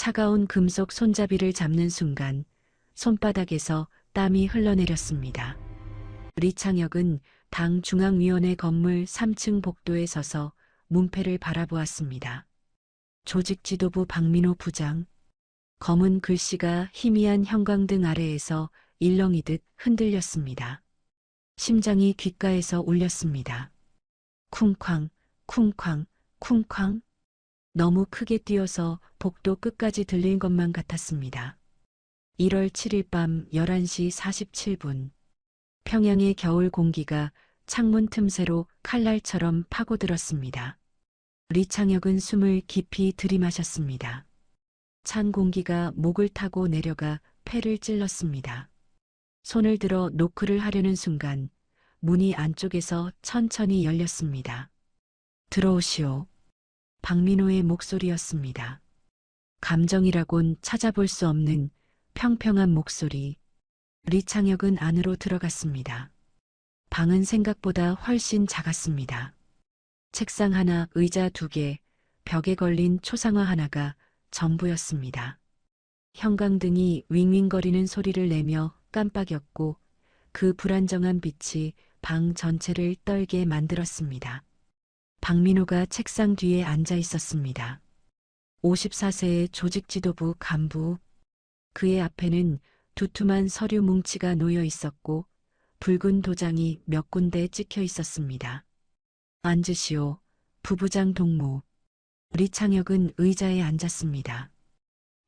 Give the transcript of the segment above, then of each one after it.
차가운 금속 손잡이를 잡는 순간 손바닥에서 땀이 흘러내렸습니다. 리창혁은 당 중앙위원회 건물 3층 복도에 서서 문패를 바라보았습니다. 조직지도부 박민호 부장. 검은 글씨가 희미한 형광등 아래에서 일렁이듯 흔들렸습니다. 심장이 귓가에서 울렸습니다. 쿵쾅, 쿵쾅, 쿵쾅. 너무 크게 뛰어서 복도 끝까지 들린 것만 같았습니다. 1월 7일 밤 11시 47분. 평양의 겨울 공기가 창문 틈새로 칼날처럼 파고들었습니다. 리창혁은 숨을 깊이 들이마셨습니다. 찬 공기가 목을 타고 내려가 폐를 찔렀습니다. 손을 들어 노크를 하려는 순간 문이 안쪽에서 천천히 열렸습니다. 들어오시오. 박민호의 목소리였습니다. 감정이라곤 찾아볼 수 없는 평평한 목소리. 리창혁은 안으로 들어갔습니다. 방은 생각보다 훨씬 작았습니다. 책상 하나, 의자 2개, 벽에 걸린 초상화 하나가 전부였습니다. 형광등이 윙윙거리는 소리를 내며 깜빡였고 그 불안정한 빛이 방 전체를 떨게 만들었습니다. 박민호가 책상 뒤에 앉아 있었습니다. 54세의 조직지도부 간부. 그의 앞에는 두툼한 서류 뭉치가 놓여 있었고 붉은 도장이 몇 군데 찍혀 있었습니다. 앉으시오, 부부장 동무. 리창혁은 의자에 앉았습니다.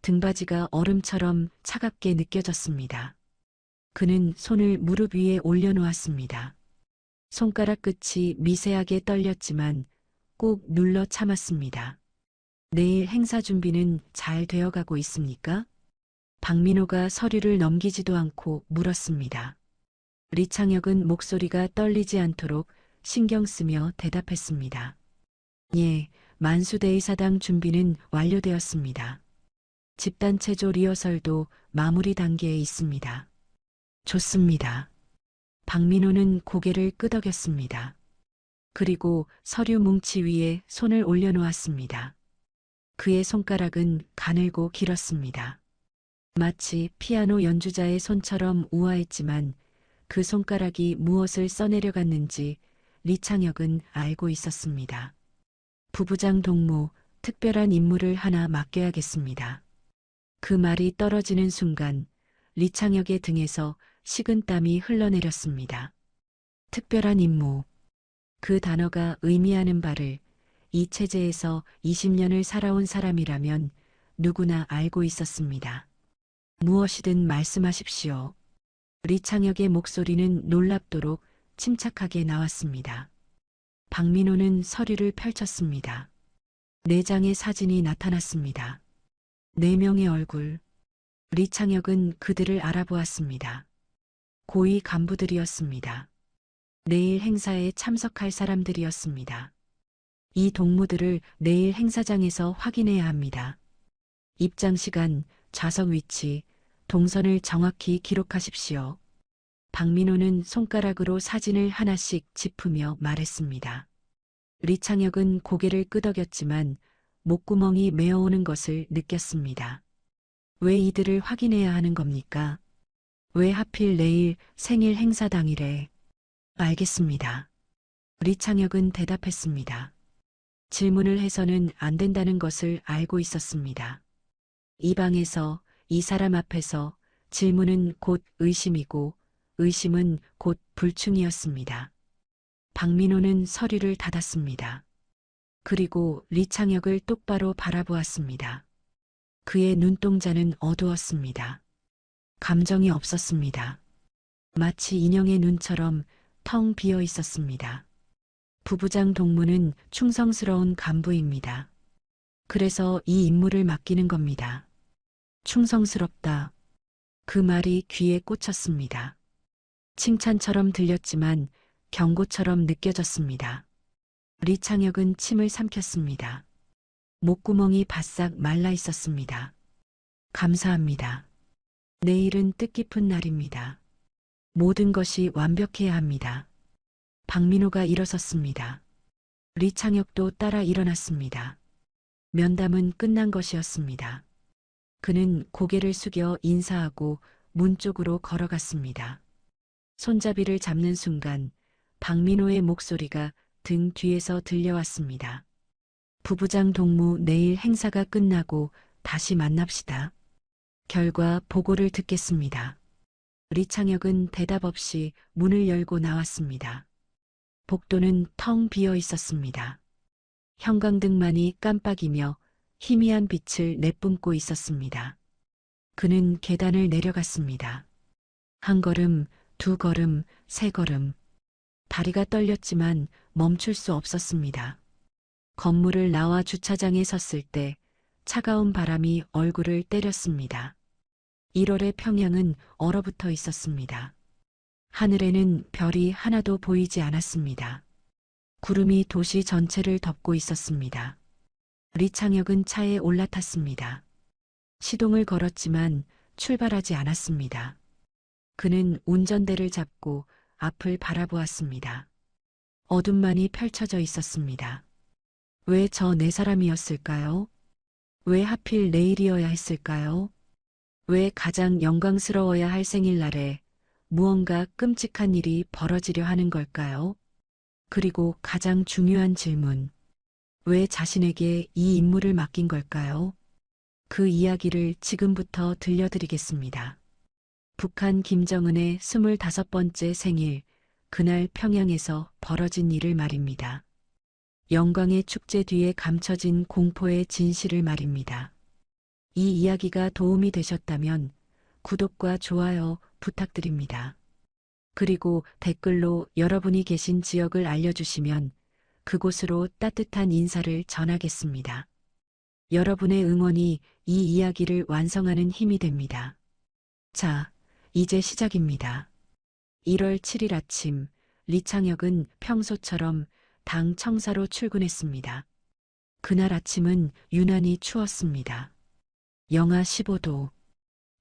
등받이가 얼음처럼 차갑게 느껴졌습니다. 그는 손을 무릎 위에 올려놓았습니다. 손가락 끝이 미세하게 떨렸지만 꼭 눌러 참았습니다. 내일 행사 준비는 잘 되어가고 있습니까? 박민호가 서류를 넘기지도 않고 물었습니다. 리창혁은 목소리가 떨리지 않도록 신경 쓰며 대답했습니다. 예, 만수대의사당 준비는 완료되었습니다. 집단체조 리허설도 마무리 단계에 있습니다. 좋습니다. 박민호는 고개를 끄덕였습니다. 그리고 서류 뭉치 위에 손을 올려놓았습니다. 그의 손가락은 가늘고 길었습니다. 마치 피아노 연주자의 손처럼 우아했지만 그 손가락이 무엇을 써내려갔는지 리창혁은 알고 있었습니다. 부부장 동무, 특별한 임무를 하나 맡겨야겠습니다. 그 말이 떨어지는 순간 리창혁의 등에서 식은땀이 흘러내렸습니다. 특별한 임무. 그 단어가 의미하는 바를 이 체제에서 20년을 살아온 사람이라면 누구나 알고 있었습니다. 무엇이든 말씀하십시오. 리창혁의 목소리는 놀랍도록 침착하게 나왔습니다. 박민호는 서류를 펼쳤습니다. 4장의 사진이 나타났습니다. 4명의 얼굴. 리창혁은 그들을 알아보았습니다. 고위 간부들이었습니다. 내일 행사에 참석할 사람들이었습니다. 이 동무들을 내일 행사장에서 확인해야 합니다. 입장 시간, 좌석 위치, 동선을 정확히 기록하십시오. 박민호는 손가락으로 사진을 하나씩 짚으며 말했습니다. 리창혁은 고개를 끄덕였지만 목구멍이 메어오는 것을 느꼈습니다. 왜 이들을 확인해야 하는 겁니까? 왜 하필 내일 생일 행사 당일에? 알겠습니다. 리창혁은 대답했습니다. 질문을 해서는 안 된다는 것을 알고 있었습니다. 이 방에서 이 사람 앞에서 질문은 곧 의심이고 의심은 곧 불충이었습니다. 박민호는 서류를 닫았습니다. 그리고 리창혁을 똑바로 바라보았습니다. 그의 눈동자는 어두웠습니다. 감정이 없었습니다. 마치 인형의 눈처럼 텅 비어 있었습니다. 부부장 동무는 충성스러운 간부입니다. 그래서 이 임무를 맡기는 겁니다. 충성스럽다. 그 말이 귀에 꽂혔습니다. 칭찬처럼 들렸지만 경고처럼 느껴졌습니다. 리창혁은 침을 삼켰습니다. 목구멍이 바싹 말라 있었습니다. 감사합니다. 내일은 뜻깊은 날입니다. 모든 것이 완벽해야 합니다. 박민호가 일어섰습니다. 리창혁도 따라 일어났습니다. 면담은 끝난 것이었습니다. 그는 고개를 숙여 인사하고 문 쪽으로 걸어갔습니다. 손잡이를 잡는 순간 박민호의 목소리가 등 뒤에서 들려왔습니다. 부부장 동무 내일 행사가 끝나고 다시 만납시다. 결과 보고를 듣겠습니다. 리창혁은 대답 없이 문을 열고 나왔습니다. 복도는 텅 비어 있었습니다. 형광등만이 깜빡이며 희미한 빛을 내뿜고 있었습니다. 그는 계단을 내려갔습니다. 한 걸음, 두 걸음, 세 걸음. 다리가 떨렸지만 멈출 수 없었습니다. 건물을 나와 주차장에 섰을 때 차가운 바람이 얼굴을 때렸습니다. 1월의 평양은 얼어붙어 있었습니다. 하늘에는 별이 하나도 보이지 않았습니다. 구름이 도시 전체를 덮고 있었습니다. 리창혁은 차에 올라탔습니다. 시동을 걸었지만 출발하지 않았습니다. 그는 운전대를 잡고 앞을 바라보았습니다. 어둠만이 펼쳐져 있었습니다. 왜 저 네 사람이었을까요? 왜 하필 내일이어야 했을까요? 왜 가장 영광스러워야 할 생일날에 무언가 끔찍한 일이 벌어지려 하는 걸까요? 그리고 가장 중요한 질문. 왜 자신에게 이 임무를 맡긴 걸까요? 그 이야기를 지금부터 들려드리겠습니다. 북한 김정은의 25번째 생일, 그날 평양에서 벌어진 일을 말입니다. 영광의 축제 뒤에 감춰진 공포의 진실을 말입니다. 이 이야기가 도움이 되셨다면 구독과 좋아요 부탁드립니다. 그리고 댓글로 여러분이 계신 지역을 알려주시면 그곳으로 따뜻한 인사를 전하겠습니다. 여러분의 응원이 이 이야기를 완성하는 힘이 됩니다. 자, 이제 시작입니다. 1월 7일 아침, 리창혁은 평소처럼 당 청사로 출근했습니다. 그날 아침은 유난히 추웠습니다. 영하 15도.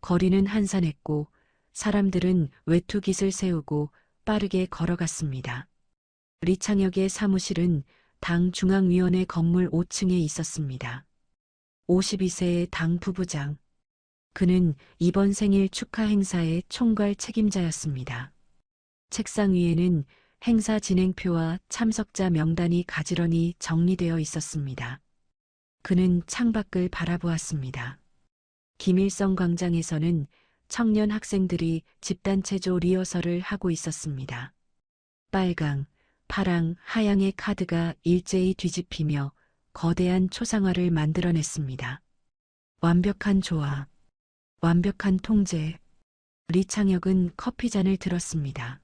거리는 한산했고 사람들은 외투깃을 세우고 빠르게 걸어갔습니다. 리창혁의 사무실은 당 중앙위원회 건물 5층에 있었습니다. 52세의 당 부부장. 그는 이번 생일 축하 행사의 총괄 책임자였습니다. 책상 위에는 행사 진행표와 참석자 명단이 가지런히 정리되어 있었습니다. 그는 창밖을 바라보았습니다. 김일성 광장에서는 청년 학생들이 집단체조 리허설을 하고 있었습니다. 빨강, 파랑, 하양의 카드가 일제히 뒤집히며 거대한 초상화를 만들어냈습니다. 완벽한 조화, 완벽한 통제. 리창혁은 커피잔을 들었습니다.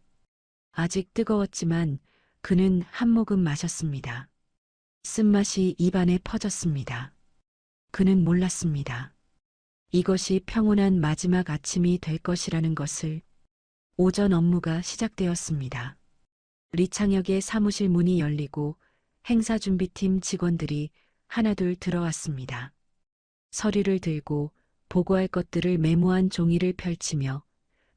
아직 뜨거웠지만 그는 한 모금 마셨습니다. 쓴맛이 입안에 퍼졌습니다. 그는 몰랐습니다. 이것이 평온한 마지막 아침이 될 것이라는 것을. 오전 업무가 시작되었습니다. 리창혁의 사무실 문이 열리고 행사준비팀 직원들이 하나둘 들어왔습니다. 서류를 들고 보고할 것들을 메모한 종이를 펼치며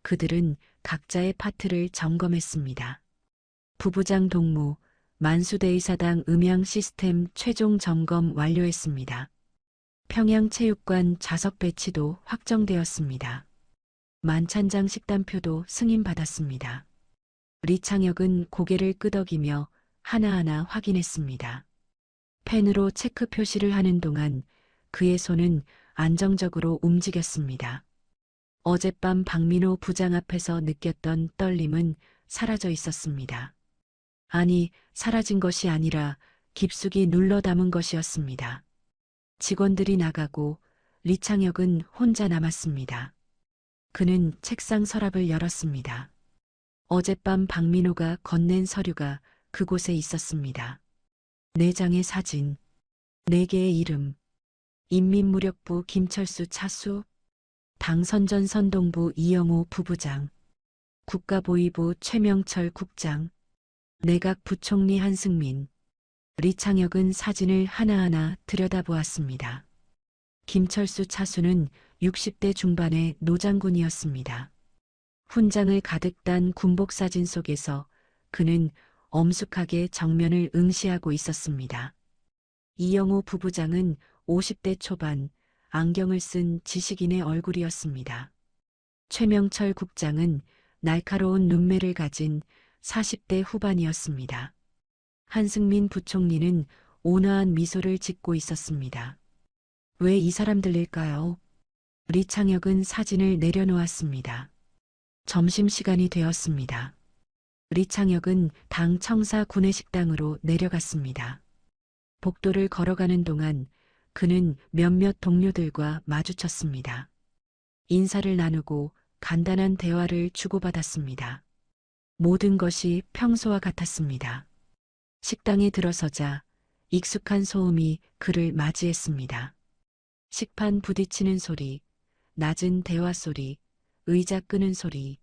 그들은 각자의 파트를 점검했습니다. 부부장 동무, 만수대의사당 음향 시스템 최종 점검 완료했습니다. 평양체육관 좌석 배치도 확정되었습니다. 만찬장 식단표도 승인받았습니다. 리창혁은 고개를 끄덕이며 하나하나 확인했습니다. 펜으로 체크 표시를 하는 동안 그의 손은 안정적으로 움직였습니다. 어젯밤 박민호 부장 앞에서 느꼈던 떨림은 사라져 있었습니다. 아니, 사라진 것이 아니라 깊숙이 눌러 담은 것이었습니다. 직원들이 나가고 리창혁은 혼자 남았습니다. 그는 책상 서랍을 열었습니다. 어젯밤 박민호가 건넨 서류가 그곳에 있었습니다. 4장의 사진, 4개의 이름, 인민무력부 김철수 차수, 당선전선동부 이영호 부부장, 국가보위부 최명철 국장, 내각부총리 한승민. 리창혁은 사진을 하나하나 들여다보았습니다. 김철수 차수는 60대 중반의 노장군이었습니다. 훈장을 가득 단 군복 사진 속에서 그는 엄숙하게 정면을 응시하고 있었습니다. 이영호 부부장은 50대 초반, 안경을 쓴 지식인의 얼굴이었습니다. 최명철 국장은 날카로운 눈매를 가진 40대 후반이었습니다. 한승민 부총리는 온화한 미소를 짓고 있었습니다. 왜 이 사람들일까요? 리창혁은 사진을 내려놓았습니다. 점심시간이 되었습니다. 리창혁은 당 청사 구내식당으로 내려갔습니다. 복도를 걸어가는 동안 그는 몇몇 동료들과 마주쳤습니다. 인사를 나누고 간단한 대화를 주고받았습니다. 모든 것이 평소와 같았습니다. 식당에 들어서자 익숙한 소음이 그를 맞이했습니다. 식판 부딪히는 소리, 낮은 대화 소리, 의자 끄는 소리.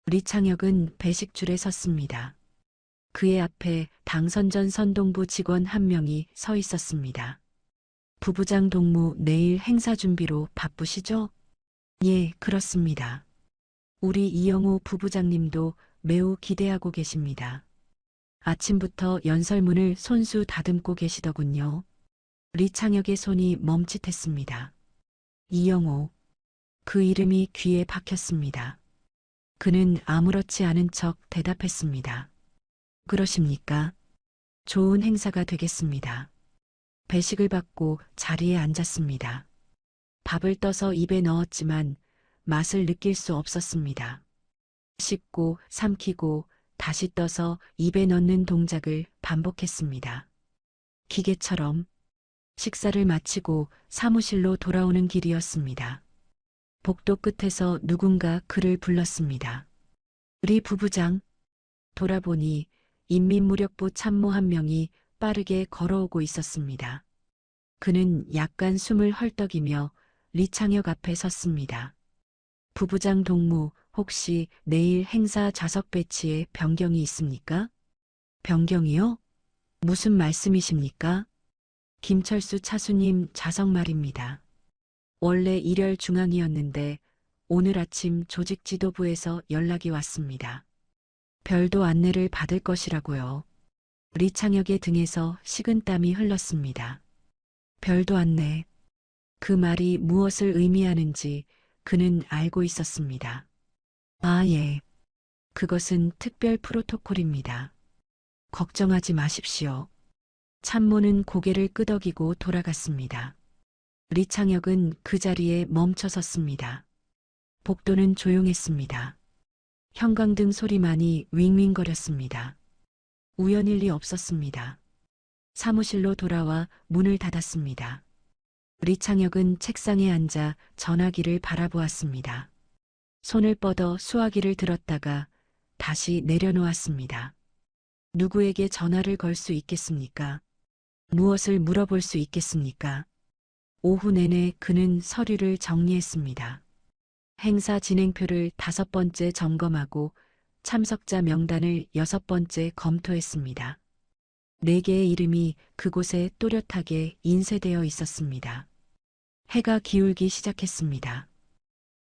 리창혁은 배식줄에 섰습니다. 그의 앞에 당선전 선동부 직원 한 명이 서 있었습니다. 부부장 동무 내일 행사 준비로 바쁘시죠? 예, 그렇습니다. 우리 이영호 부부장님도 매우 기대하고 계십니다. 아침부터 연설문을 손수 다듬고 계시더군요. 리창혁의 손이 멈칫했습니다. 이영호. 그 이름이 귀에 박혔습니다. 그는 아무렇지 않은 척 대답했습니다. 그러십니까? 좋은 행사가 되겠습니다. 배식을 받고 자리에 앉았습니다. 밥을 떠서 입에 넣었지만 맛을 느낄 수 없었습니다. 씹고 삼키고 다시 떠서 입에 넣는 동작을 반복했습니다. 기계처럼. 식사를 마치고 사무실로 돌아오는 길이었습니다. 복도 끝에서 누군가 그를 불렀습니다. 리 부부장. 돌아보니 인민무력부 참모 한 명이 빠르게 걸어오고 있었습니다. 그는 약간 숨을 헐떡이며 리창혁 앞에 섰습니다. 부부장 동무, 혹시 내일 행사 좌석 배치에 변경이 있습니까? 변경이요? 무슨 말씀이십니까? 김철수 차수님 좌석 말입니다. 원래 일열 중앙이었는데 오늘 아침 조직 지도부에서 연락이 왔습니다. 별도 안내를 받을 것이라고요. 리창혁의 등에서 식은땀이 흘렀습니다. 별도 안내. 그 말이 무엇을 의미하는지 그는 알고 있었습니다. 아, 예. 그것은 특별 프로토콜입니다. 걱정하지 마십시오. 참모는 고개를 끄덕이고 돌아갔습니다. 리창혁은 그 자리에 멈춰 섰습니다. 복도는 조용했습니다. 형광등 소리만이 윙윙거렸습니다. 우연일 리 없었습니다. 사무실로 돌아와 문을 닫았습니다. 리창혁은 책상에 앉아 전화기를 바라보았습니다. 손을 뻗어 수화기를 들었다가 다시 내려놓았습니다. 누구에게 전화를 걸 수 있겠습니까? 무엇을 물어볼 수 있겠습니까? 오후 내내 그는 서류를 정리했습니다. 행사 진행표를 5번째 점검하고 참석자 명단을 6번째 검토했습니다. 4개의 이름이 그곳에 또렷하게 인쇄되어 있었습니다. 해가 기울기 시작했습니다.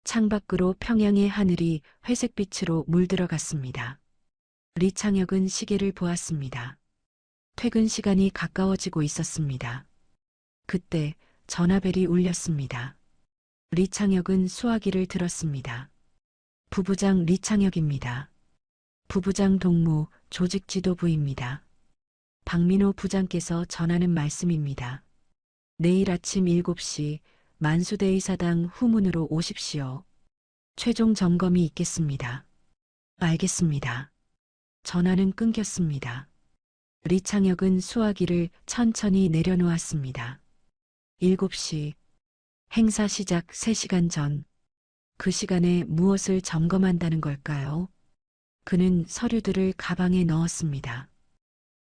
창밖으로 평양의 하늘이 회색빛으로 물들어갔습니다. 리창혁은 시계를 보았습니다. 퇴근 시간이 가까워지고 있었습니다. 그때 전화벨이 울렸습니다. 리창혁은 수화기를 들었습니다. 부부장 리창혁입니다. 부부장 동무 조직지도부입니다. 박민호 부장께서 전하는 말씀입니다. 내일 아침 7시 만수대의사당 후문으로 오십시오. 최종 점검이 있겠습니다. 알겠습니다. 전화는 끊겼습니다. 리창혁은 수화기를 천천히 내려놓았습니다. 7시. 행사 시작 3시간 전. 그 시간에 무엇을 점검한다는 걸까요? 그는 서류들을 가방에 넣었습니다.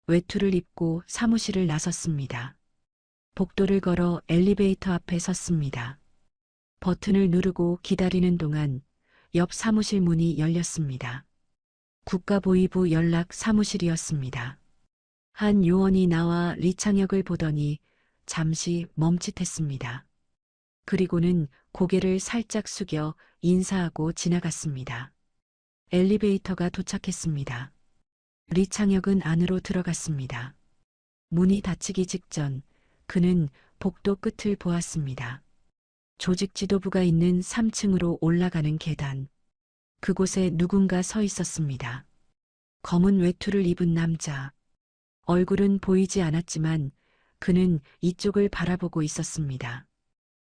외투를 입고 사무실을 나섰습니다. 복도를 걸어 엘리베이터 앞에 섰습니다. 버튼을 누르고 기다리는 동안 옆 사무실 문이 열렸습니다. 국가보위부 연락 사무실이었습니다. 한 요원이 나와 리창혁을 보더니 잠시 멈칫했습니다. 그리고는 고개를 살짝 숙여 인사하고 지나갔습니다. 엘리베이터가 도착했습니다. 리창혁은 안으로 들어갔습니다. 문이 닫히기 직전 그는 복도 끝을 보았습니다. 조직 지도부가 있는 3층으로 올라가는 계단. 그곳에 누군가 서 있었습니다. 검은 외투를 입은 남자. 얼굴은 보이지 않았지만 그는 이쪽을 바라보고 있었습니다.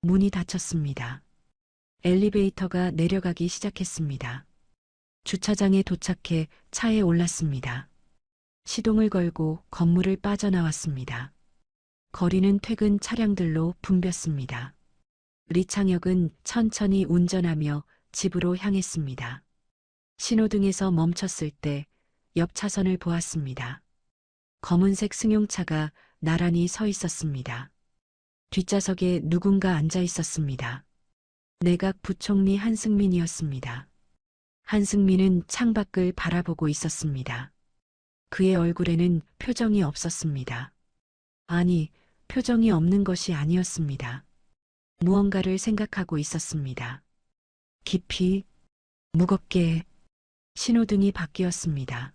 문이 닫혔습니다. 엘리베이터가 내려가기 시작했습니다. 주차장에 도착해 차에 올랐습니다. 시동을 걸고 건물을 빠져나왔습니다. 거리는 퇴근 차량들로 붐볐습니다. 리창혁은 천천히 운전하며 집으로 향했습니다. 신호등에서 멈췄을 때 옆 차선을 보았습니다. 검은색 승용차가 나란히 서 있었습니다. 뒷좌석에 누군가 앉아 있었습니다. 내각 부총리 한승민이었습니다. 한승민은 창밖을 바라보고 있었습니다. 그의 얼굴에는 표정이 없었습니다. 아니, 표정이 없는 것이 아니었습니다. 무언가를 생각하고 있었습니다. 깊이, 무겁게 신호등이 바뀌었습니다.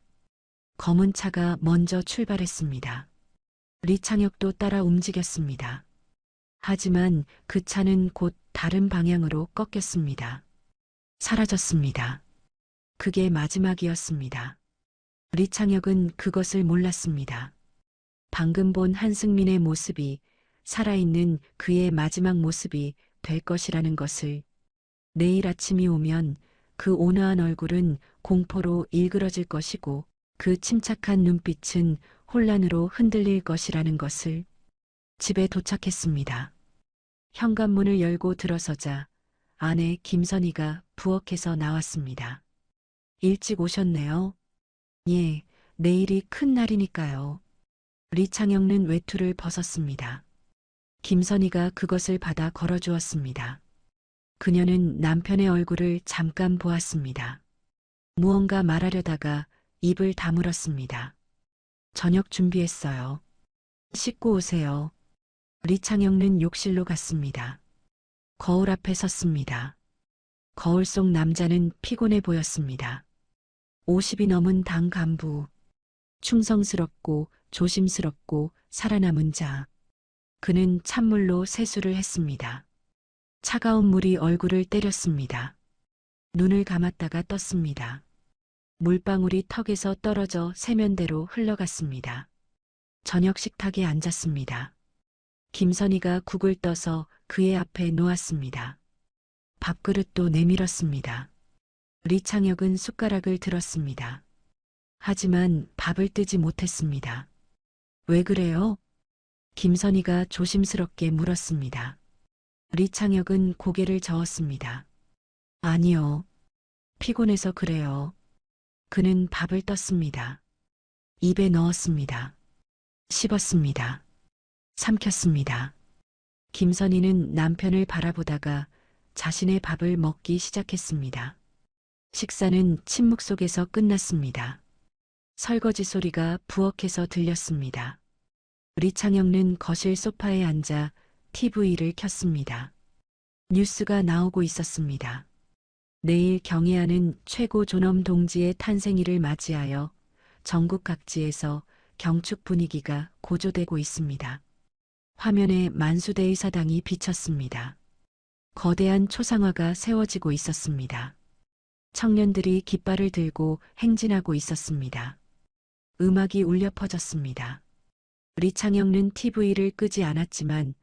검은 차가 먼저 출발했습니다. 리창혁도 따라 움직였습니다. 하지만 그 차는 곧 다른 방향으로 꺾였습니다. 사라졌습니다. 그게 마지막이었습니다. 리창혁은 그것을 몰랐습니다. 방금 본 한승민의 모습이 살아있는 그의 마지막 모습이 될 것이라는 것을, 내일 아침이 오면 그 온화한 얼굴은 공포로 일그러질 것이고 그 침착한 눈빛은 혼란으로 흔들릴 것이라는 것을. 집에 도착했습니다. 현관문을 열고 들어서자 아내 김선희가 부엌에서 나왔습니다. 일찍 오셨네요. 예, 내일이 큰 날이니까요. 리창혁은 외투를 벗었습니다. 김선희가 그것을 받아 걸어주었습니다. 그녀는 남편의 얼굴을 잠깐 보았습니다. 무언가 말하려다가 입을 다물었습니다. 저녁 준비했어요. 씻고 오세요. 리창혁은 욕실로 갔습니다. 거울 앞에 섰습니다. 거울 속 남자는 피곤해 보였습니다. 50이 넘은 당 간부. 충성스럽고 조심스럽고 살아남은 자. 그는 찬물로 세수를 했습니다. 차가운 물이 얼굴을 때렸습니다. 눈을 감았다가 떴습니다. 물방울이 턱에서 떨어져 세면대로 흘러갔습니다. 저녁 식탁에 앉았습니다. 김선희가 국을 떠서 그의 앞에 놓았습니다. 밥그릇도 내밀었습니다. 리창혁은 숟가락을 들었습니다. 하지만 밥을 뜨지 못했습니다. 왜 그래요? 김선희가 조심스럽게 물었습니다. 리창혁은 고개를 저었습니다. 아니요. 피곤해서 그래요. 그는 밥을 떴습니다. 입에 넣었습니다. 씹었습니다. 삼켰습니다. 김선희는 남편을 바라보다가 자신의 밥을 먹기 시작했습니다. 식사는 침묵 속에서 끝났습니다. 설거지 소리가 부엌에서 들렸습니다. 리창혁은 거실 소파에 앉아 TV를 켰습니다. 뉴스가 나오고 있었습니다. 내일 경애하는 최고 존엄 동지의 탄생일을 맞이하여 전국 각지에서 경축 분위기가 고조되고 있습니다. 화면에 만수대의 사당이 비쳤습니다. 거대한 초상화가 세워지고 있었습니다. 청년들이 깃발을 들고 행진하고 있었습니다. 음악이 울려 퍼졌습니다. 리창혁은 TV를 끄지 않았지만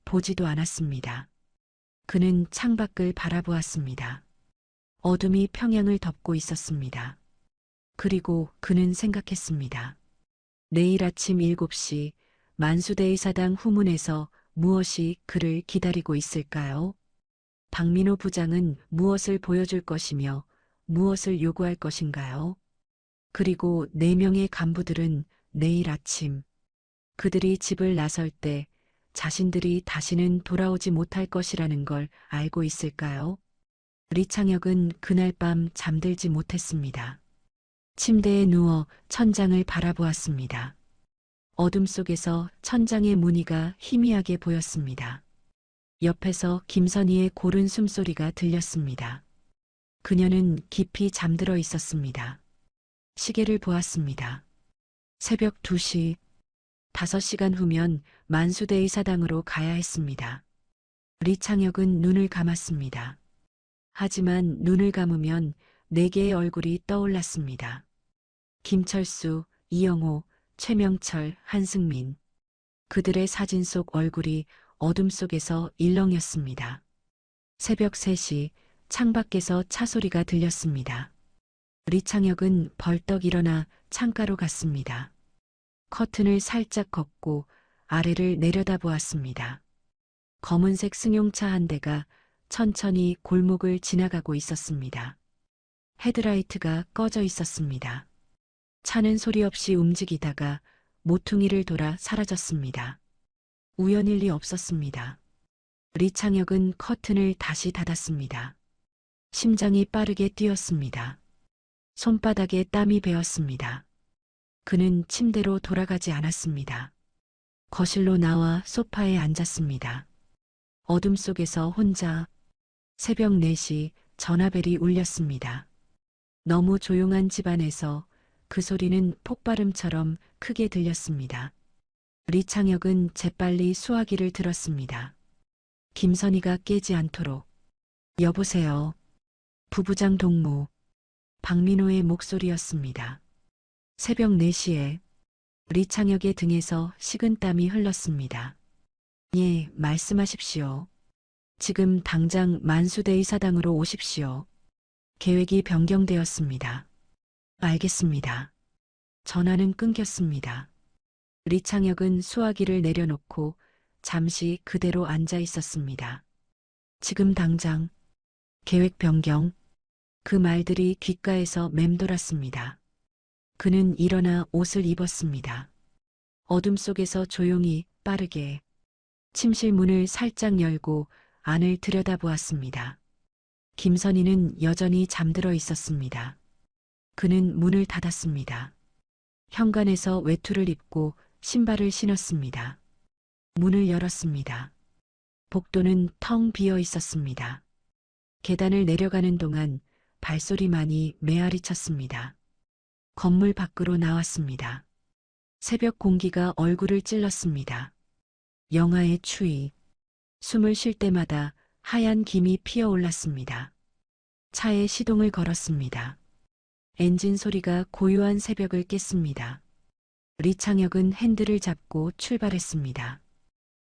보지도 않았습니다. 그는 창밖을 바라보았습니다. 어둠이 평양을 덮고 있었습니다. 그리고 그는 생각했습니다. 내일 아침 7시 만수대의 사당 후문에서 무엇이 그를 기다리고 있을까요? 박민호 부장은 무엇을 보여줄 것이며 무엇을 요구할 것인가요? 그리고 4명의 간부들은 내일 아침 그들이 집을 나설 때 자신들이 다시는 돌아오지 못할 것이라는 걸 알고 있을까요? 리창혁은 그날 밤 잠들지 못했습니다. 침대에 누워 천장을 바라보았습니다. 어둠 속에서 천장의 무늬가 희미하게 보였습니다. 옆에서 김선희의 고른 숨소리가 들렸습니다. 그녀는 깊이 잠들어 있었습니다. 시계를 보았습니다. 새벽 2시, 5시간 후면 만수대의 사당으로 가야 했습니다. 리창혁은 눈을 감았습니다. 하지만 눈을 감으면 네 개의 얼굴이 떠올랐습니다. 김철수, 이영호, 최명철, 한승민. 그들의 사진 속 얼굴이 어둠 속에서 일렁였습니다. 새벽 3시 창밖에서 차 소리가 들렸습니다. 리창혁은 벌떡 일어나 창가로 갔습니다. 커튼을 살짝 걷고 아래를 내려다보았습니다. 검은색 승용차 한 대가 천천히 골목을 지나가고 있었습니다. 헤드라이트가 꺼져 있었습니다. 차는 소리 없이 움직이다가 모퉁이를 돌아 사라졌습니다. 우연일 리 없었습니다. 리창혁은 커튼을 다시 닫았습니다. 심장이 빠르게 뛰었습니다. 손바닥에 땀이 배었습니다. 그는 침대로 돌아가지 않았습니다. 거실로 나와 소파에 앉았습니다. 어둠 속에서 혼자. 새벽 4시 전화벨이 울렸습니다. 너무 조용한 집안에서 그 소리는 폭발음처럼 크게 들렸습니다. 리창혁은 재빨리 수화기를 들었습니다. 김선희가 깨지 않도록. 여보세요. 부부장 동무. 박민호의 목소리였습니다. 새벽 4시에 리창혁의 등에서 식은땀이 흘렀습니다. 예, 말씀하십시오. 지금 당장 만수대 의사당으로 오십시오. 계획이 변경되었습니다. 알겠습니다. 전화는 끊겼습니다. 리창혁은 수화기를 내려놓고 잠시 그대로 앉아 있었습니다. 지금 당장. 계획 변경. 그 말들이 귓가에서 맴돌았습니다. 그는 일어나 옷을 입었습니다. 어둠 속에서 조용히 빠르게 침실 문을 살짝 열고 안을 들여다보았습니다. 김선희는 여전히 잠들어 있었습니다. 그는 문을 닫았습니다. 현관에서 외투를 입고 신발을 신었습니다. 문을 열었습니다. 복도는 텅 비어 있었습니다. 계단을 내려가는 동안 발소리만이 메아리 쳤습니다. 건물 밖으로 나왔습니다. 새벽 공기가 얼굴을 찔렀습니다. 영하의 추위. 숨을 쉴 때마다 하얀 김이 피어올랐습니다. 차에 시동을 걸었습니다. 엔진 소리가 고요한 새벽을 깼습니다. 리창혁은 핸들을 잡고 출발했습니다.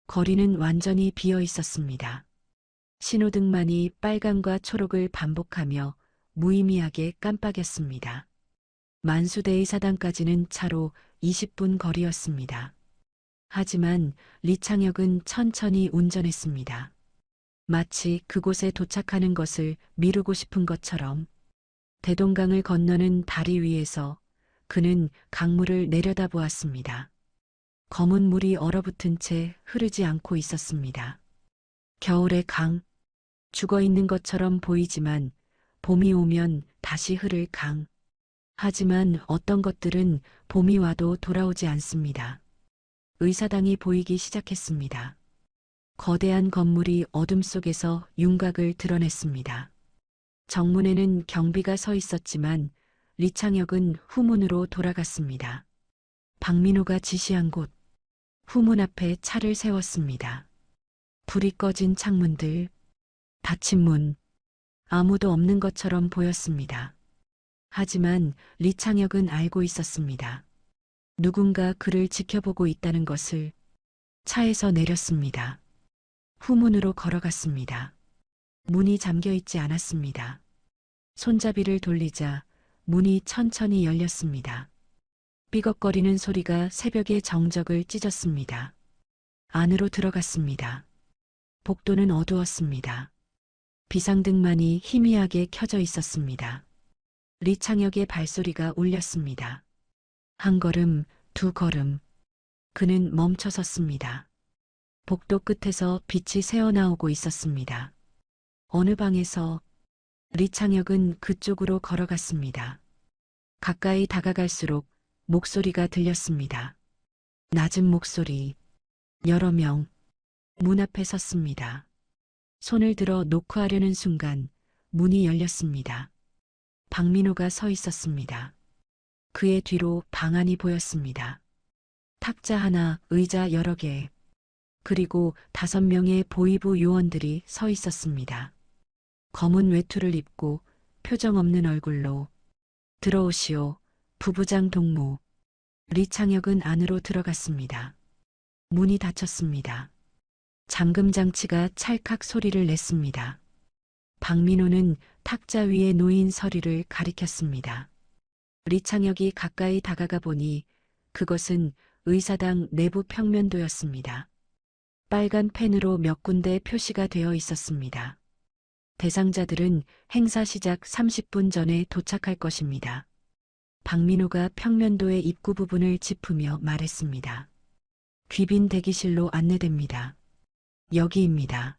거리는 완전히 비어 있었습니다. 신호등만이 빨강과 초록을 반복하며 무의미하게 깜빡였습니다. 만수대의 사당까지는 차로 20분 거리였습니다. 하지만 리창혁은 천천히 운전했습니다. 마치 그곳에 도착하는 것을 미루고 싶은 것처럼. 대동강을 건너는 다리 위에서 그는 강물을 내려다보았습니다. 검은 물이 얼어붙은 채 흐르지 않고 있었습니다. 겨울의 강, 죽어 있는 것처럼 보이지만 봄이 오면 다시 흐를 강. 하지만 어떤 것들은 봄이 와도 돌아오지 않습니다. 의사당이 보이기 시작했습니다. 거대한 건물이 어둠 속에서 윤곽을 드러냈습니다. 정문에는 경비가 서 있었지만 리창혁은 후문으로 돌아갔습니다. 박민호가 지시한 곳. 후문 앞에 차를 세웠습니다. 불이 꺼진 창문들, 닫힌 문, 아무도 없는 것처럼 보였습니다. 하지만 리창혁은 알고 있었습니다. 누군가 그를 지켜보고 있다는 것을. 차에서 내렸습니다. 후문으로 걸어갔습니다. 문이 잠겨 있지 않았습니다. 손잡이를 돌리자 문이 천천히 열렸습니다. 삐걱거리는 소리가 새벽의 정적을 찢었습니다. 안으로 들어갔습니다. 복도는 어두웠습니다. 비상등만이 희미하게 켜져 있었습니다. 리창혁의 발소리가 울렸습니다. 한 걸음, 두 걸음. 그는 멈춰 섰습니다. 복도 끝에서 빛이 새어나오고 있었습니다. 어느 방에서. 리창혁은 그쪽으로 걸어갔습니다. 가까이 다가갈수록 목소리가 들렸습니다. 낮은 목소리. 여러 명. 문 앞에 섰습니다. 손을 들어 노크하려는 순간 문이 열렸습니다. 박민호가 서 있었습니다. 그의 뒤로 방 안이 보였습니다. 탁자 하나, 의자 여러 개. 그리고 5명의 보이부 요원들이 서 있었습니다. 검은 외투를 입고 표정 없는 얼굴로 들어오시오, 부부장 동무. 리창혁은 안으로 들어갔습니다. 문이 닫혔습니다. 잠금 장치가 찰칵 소리를 냈습니다. 박민호는 탁자 위에 놓인 서류를 가리켰습니다. 리창혁이 가까이 다가가 보니 그것은 의사당 내부 평면도였습니다. 빨간 펜으로 몇 군데 표시가 되어 있었습니다. 대상자들은 행사 시작 30분 전에 도착할 것입니다. 박민호가 평면도의 입구 부분을 짚으며 말했습니다. 귀빈 대기실로 안내됩니다. 여기입니다.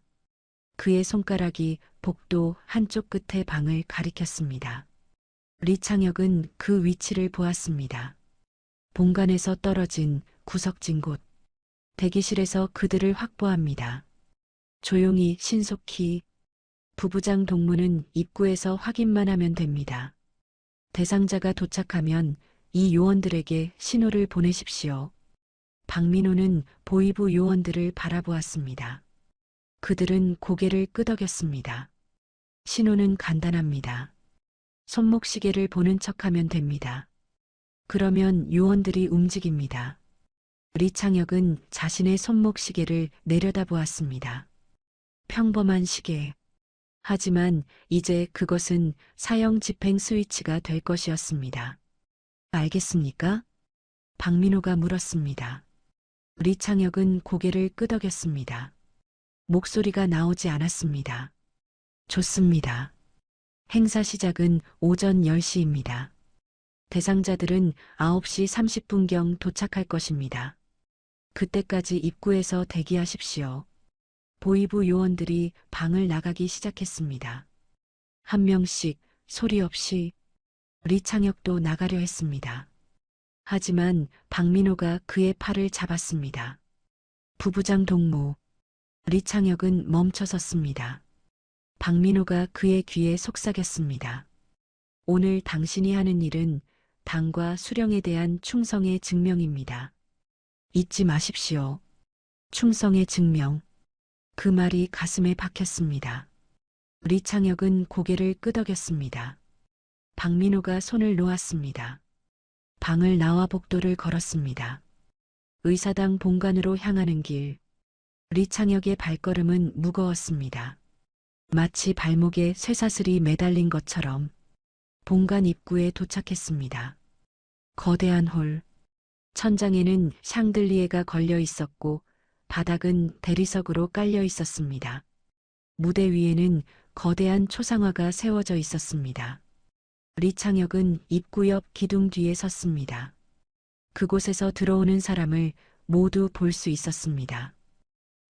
그의 손가락이 복도 한쪽 끝의 방을 가리켰습니다. 리창혁은 그 위치를 보았습니다. 본관에서 떨어진 구석진 곳. 대기실에서 그들을 확보합니다. 조용히 신속히. 부부장 동무는 입구에서 확인만 하면 됩니다. 대상자가 도착하면 이 요원들에게 신호를 보내십시오. 박민호는 보이부 요원들을 바라보았습니다. 그들은 고개를 끄덕였습니다. 신호는 간단합니다. 손목시계를 보는 척하면 됩니다. 그러면 요원들이 움직입니다. 리창혁은 자신의 손목시계를 내려다보았습니다. 평범한 시계. 하지만 이제 그것은 사형 집행 스위치가 될 것이었습니다. 알겠습니까? 박민호가 물었습니다. 리창혁은 고개를 끄덕였습니다. 목소리가 나오지 않았습니다. 좋습니다. 행사 시작은 오전 10시입니다. 대상자들은 9시 30분경 도착할 것입니다. 그때까지 입구에서 대기하십시오. 보이부 요원들이 방을 나가기 시작했습니다. 한 명씩 소리 없이. 리창혁도 나가려 했습니다. 하지만 박민호가 그의 팔을 잡았습니다. 부부장 동무. 리창혁은 멈춰섰습니다. 박민호가 그의 귀에 속삭였습니다. 오늘 당신이 하는 일은 당과 수령에 대한 충성의 증명입니다. 잊지 마십시오. 충성의 증명. 그 말이 가슴에 박혔습니다. 리창혁은 고개를 끄덕였습니다. 박민호가 손을 놓았습니다. 방을 나와 복도를 걸었습니다. 의사당 본관으로 향하는 길. 리창혁의 발걸음은 무거웠습니다. 마치 발목에 쇠사슬이 매달린 것처럼. 본관 입구에 도착했습니다. 거대한 홀. 천장에는 샹들리에가 걸려 있었고 바닥은 대리석으로 깔려 있었습니다. 무대 위에는 거대한 초상화가 세워져 있었습니다. 리창혁은 입구 옆 기둥 뒤에 섰습니다. 그곳에서 들어오는 사람을 모두 볼 수 있었습니다.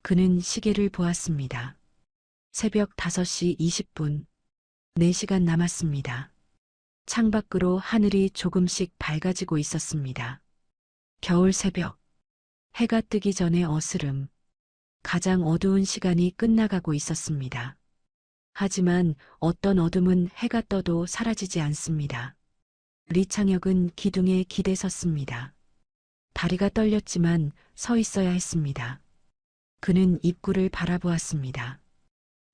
그는 시계를 보았습니다. 새벽 5시 20분. 4시간 남았습니다. 창밖으로 하늘이 조금씩 밝아지고 있었습니다. 겨울 새벽. 해가 뜨기 전에 어스름. 가장 어두운 시간이 끝나가고 있었습니다. 하지만 어떤 어둠은 해가 떠도 사라지지 않습니다. 리창혁은 기둥에 기대 섰습니다. 다리가 떨렸지만 서 있어야 했습니다. 그는 입구를 바라보았습니다.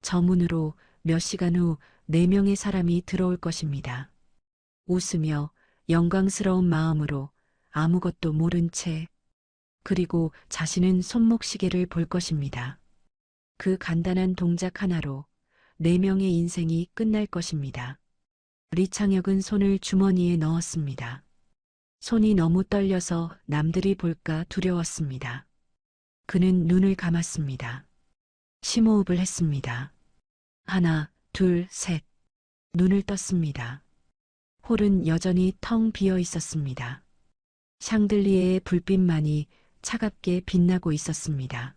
저 문으로 몇 시간 후 4명의 사람이 들어올 것입니다. 웃으며 영광스러운 마음으로 아무것도 모른 채. 그리고 자신은 손목시계를 볼 것입니다. 그 간단한 동작 하나로 4명의 인생이 끝날 것입니다. 리창혁은 손을 주머니에 넣었습니다. 손이 너무 떨려서 남들이 볼까 두려웠습니다. 그는 눈을 감았습니다. 심호흡을 했습니다. 하나, 둘, 셋. 눈을 떴습니다. 홀은 여전히 텅 비어 있었습니다. 샹들리에의 불빛만이 차갑게 빛나고 있었습니다.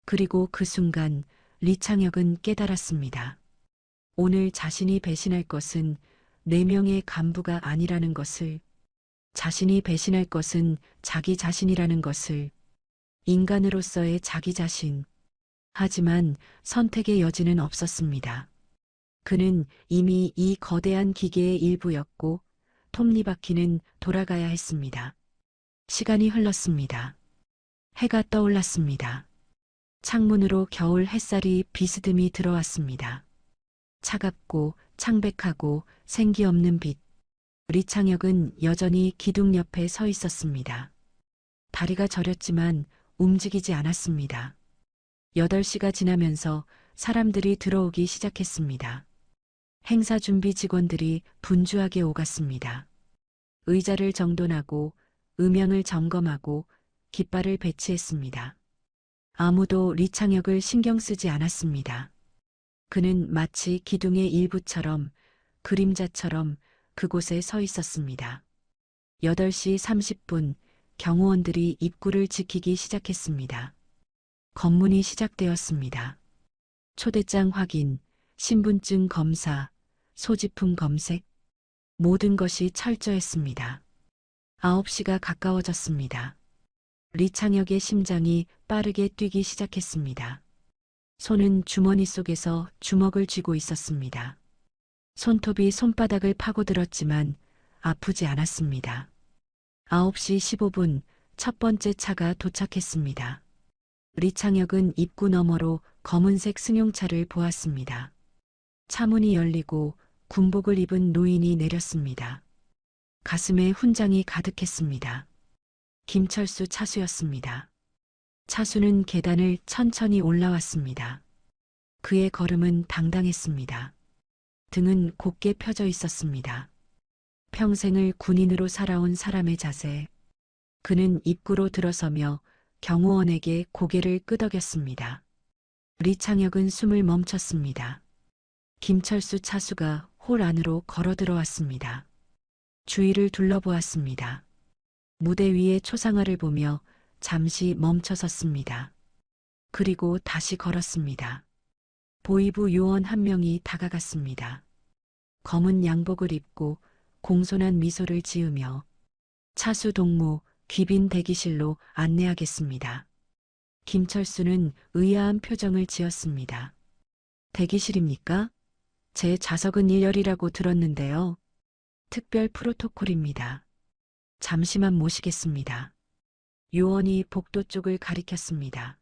그리고 그 순간 리창혁은 깨달았습니다. 오늘 자신이 배신할 것은 4명의 간부가 아니라는 것을, 자신이 배신할 것은 자기 자신이라는 것을, 인간으로서의 자기 자신. 하지만 선택의 여지는 없었습니다. 그는 이미 이 거대한 기계의 일부였고 톱니바퀴는 돌아가야 했습니다. 시간이 흘렀습니다. 해가 떠올랐습니다. 창문으로 겨울 햇살이 비스듬히 들어왔습니다. 차갑고 창백하고 생기 없는 빛. 리창혁은 여전히 기둥 옆에 서 있었습니다. 다리가 저렸지만 움직이지 않았습니다. 8시가 지나면서 사람들이 들어오기 시작했습니다. 행사 준비 직원들이 분주하게 오갔습니다. 의자를 정돈하고 음향을 점검하고 깃발을 배치했습니다. 아무도 리창혁을 신경 쓰지 않았습니다. 그는 마치 기둥의 일부처럼 그림자처럼 그곳에 서 있었습니다. 8시 30분 경호원들이 입구를 지키기 시작했습니다. 검문이 시작되었습니다. 초대장 확인, 신분증 검사, 소지품 검색, 모든 것이 철저했습니다. 9시가 가까워졌습니다. 리창혁의 심장이 빠르게 뛰기 시작했습니다. 손은 주머니 속에서 주먹을 쥐고 있었습니다. 손톱이 손바닥을 파고들었지만 아프지 않았습니다. 9시 15분 첫 번째 차가 도착했습니다. 리창혁은 입구 너머로 검은색 승용차를 보았습니다. 차문이 열리고 군복을 입은 노인이 내렸습니다. 가슴에 훈장이 가득했습니다. 김철수 차수였습니다. 차수는 계단을 천천히 올라왔습니다. 그의 걸음은 당당했습니다. 등은 곧게 펴져 있었습니다. 평생을 군인으로 살아온 사람의 자세. 그는 입구로 들어서며 경호원에게 고개를 끄덕였습니다. 리창혁은 숨을 멈췄습니다. 김철수 차수가 홀 안으로 걸어 들어왔습니다. 주위를 둘러보았습니다. 무대 위의 초상화를 보며 잠시 멈춰섰습니다. 그리고 다시 걸었습니다. 보이부 요원 한 명이 다가갔습니다. 검은 양복을 입고 공손한 미소를 지으며 차수 동무 귀빈 대기실로 안내하겠습니다. 김철수는 의아한 표정을 지었습니다. 대기실입니까? 제 좌석은 1열이라고 들었는데요. 특별 프로토콜입니다. 잠시만 모시겠습니다. 요원이 복도 쪽을 가리켰습니다.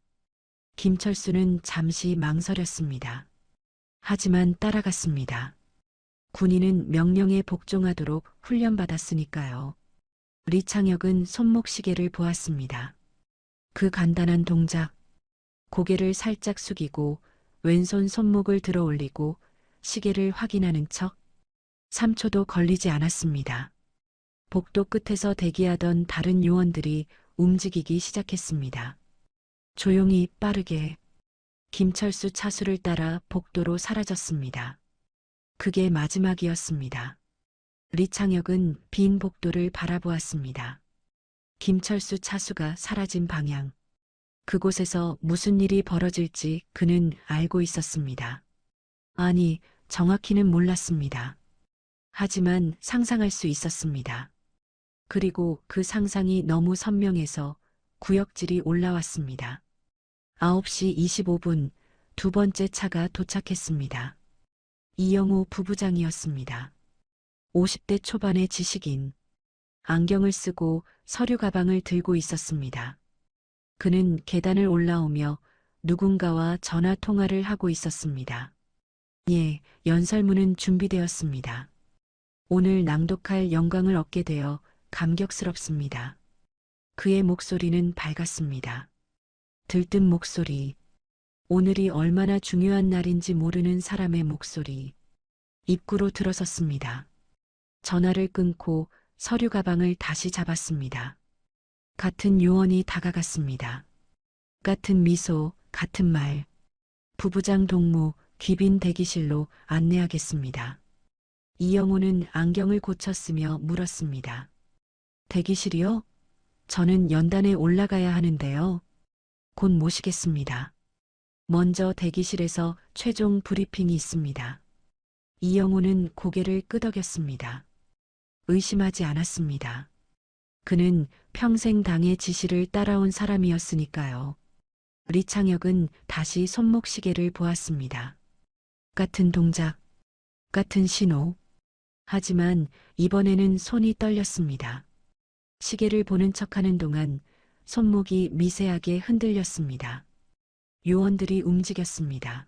김철수는 잠시 망설였습니다. 하지만 따라갔습니다. 군인은 명령에 복종하도록 훈련받았으니까요. 리창혁은 손목시계를 보았습니다. 그 간단한 동작, 고개를 살짝 숙이고 왼손 손목을 들어 올리고 시계를 확인하는 척 3초도 걸리지 않았습니다. 복도 끝에서 대기하던 다른 요원들이 움직이기 시작했습니다. 조용히 빠르게 김철수 차수를 따라 복도로 사라졌습니다. 그게 마지막이었습니다. 리창혁은 빈 복도를 바라보았습니다. 김철수 차수가 사라진 방향. 그곳에서 무슨 일이 벌어질지 그는 알고 있었습니다. 아니, 정확히는 몰랐습니다. 하지만 상상할 수 있었습니다. 그리고 그 상상이 너무 선명해서 구역질이 올라왔습니다. 9시 25분 두 번째 차가 도착했습니다. 이영호 부부장이었습니다. 50대 초반의 지식인. 안경을 쓰고 서류 가방을 들고 있었습니다. 그는 계단을 올라오며 누군가와 전화 통화를 하고 있었습니다. 예, 연설문은 준비되었습니다. 오늘 낭독할 영광을 얻게 되어 감격스럽습니다. 그의 목소리는 밝았습니다. 들뜬 목소리. 오늘이 얼마나 중요한 날인지 모르는 사람의 목소리. 입구로 들어섰습니다. 전화를 끊고 서류 가방을 다시 잡았습니다. 같은 요원이 다가갔습니다. 같은 미소, 같은 말. 부부장 동무, 귀빈 대기실로 안내하겠습니다. 이영호는 안경을 고쳤으며 물었습니다. 대기실이요? 저는 연단에 올라가야 하는데요. 곧 모시겠습니다. 먼저 대기실에서 최종 브리핑이 있습니다. 이영호는 고개를 끄덕였습니다. 의심하지 않았습니다. 그는 평생 당의 지시를 따라온 사람이었으니까요. 리창혁은 다시 손목시계를 보았습니다. 같은 동작, 같은 신호. 하지만 이번에는 손이 떨렸습니다. 시계를 보는 척하는 동안 손목이 미세하게 흔들렸습니다. 요원들이 움직였습니다.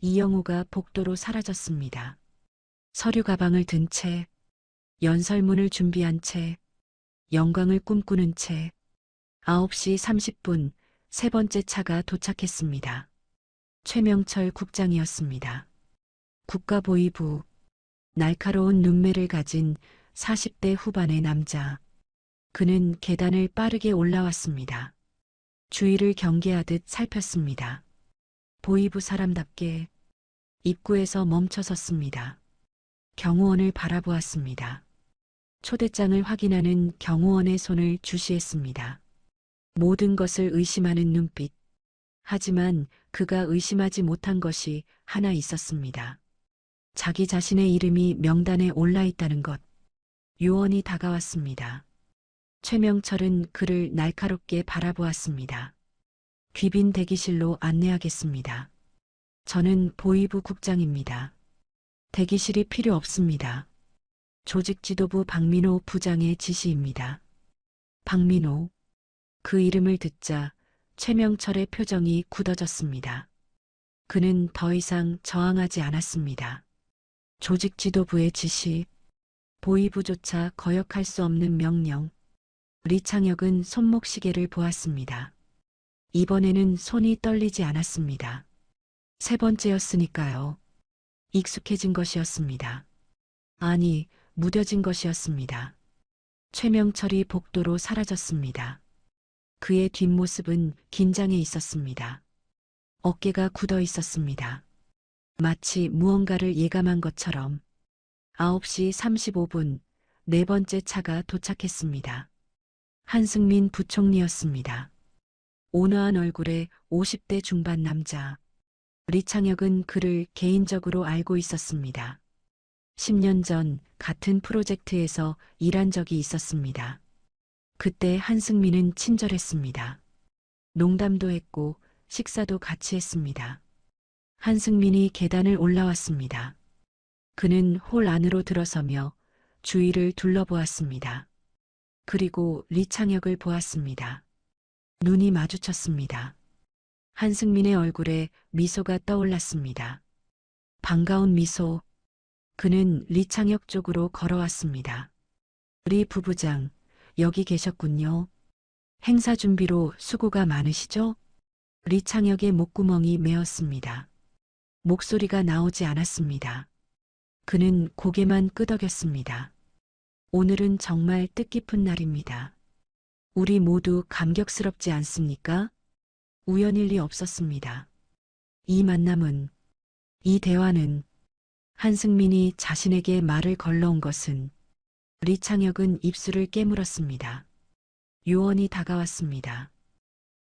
이영호가 복도로 사라졌습니다. 서류 가방을 든 채, 연설문을 준비한 채, 영광을 꿈꾸는 채 9시 30분 세 번째 차가 도착했습니다. 최명철 국장이었습니다. 국가보위부, 날카로운 눈매를 가진 40대 후반의 남자. 그는 계단을 빠르게 올라왔습니다. 주위를 경계하듯 살폈습니다. 보위부 사람답게 입구에서 멈춰 섰습니다. 경호원을 바라보았습니다. 초대장을 확인하는 경호원의 손을 주시했습니다. 모든 것을 의심하는 눈빛. 하지만 그가 의심하지 못한 것이 하나 있었습니다. 자기 자신의 이름이 명단에 올라 있다는 것. 요원이 다가왔습니다. 최명철은 그를 날카롭게 바라보았습니다. 귀빈 대기실로 안내하겠습니다. 저는 보위부 국장입니다. 대기실이 필요 없습니다. 조직지도부 박민호 부장의 지시입니다. 박민호. 그 이름을 듣자 최명철의 표정이 굳어졌습니다. 그는 더 이상 저항하지 않았습니다. 조직지도부의 지시, 보위부조차 거역할 수 없는 명령. 리창혁은 손목시계를 보았습니다. 이번에는 손이 떨리지 않았습니다. 세 번째였으니까요. 익숙해진 것이었습니다. 아니, 무뎌진 것이었습니다. 최명철이 복도로 사라졌습니다. 그의 뒷모습은 긴장해 있었습니다. 어깨가 굳어 있었습니다. 마치 무언가를 예감한 것처럼 9시 35분 네 번째 차가 도착했습니다. 한승민 부총리였습니다. 온화한 얼굴의 50대 중반 남자. 리창혁은 그를 개인적으로 알고 있었습니다. 10년 전 같은 프로젝트에서 일한 적이 있었습니다. 그때 한승민은 친절했습니다. 농담도 했고 식사도 같이 했습니다. 한승민이 계단을 올라왔습니다. 그는 홀 안으로 들어서며 주위를 둘러보았습니다. 그리고 리창혁을 보았습니다. 눈이 마주쳤습니다. 한승민의 얼굴에 미소가 떠올랐습니다. 반가운 미소. 그는 리창혁 쪽으로 걸어왔습니다. 리 부부장, 여기 계셨군요. 행사 준비로 수고가 많으시죠? 리창혁의 목구멍이 메었습니다. 목소리가 나오지 않았습니다. 그는 고개만 끄덕였습니다. 오늘은 정말 뜻깊은 날입니다. 우리 모두 감격스럽지 않습니까? 우연일 리 없었습니다. 이 만남은, 이 대화는 한승민이 자신에게 말을 걸러온 것은 리창혁은 입술을 깨물었습니다. 요원이 다가왔습니다.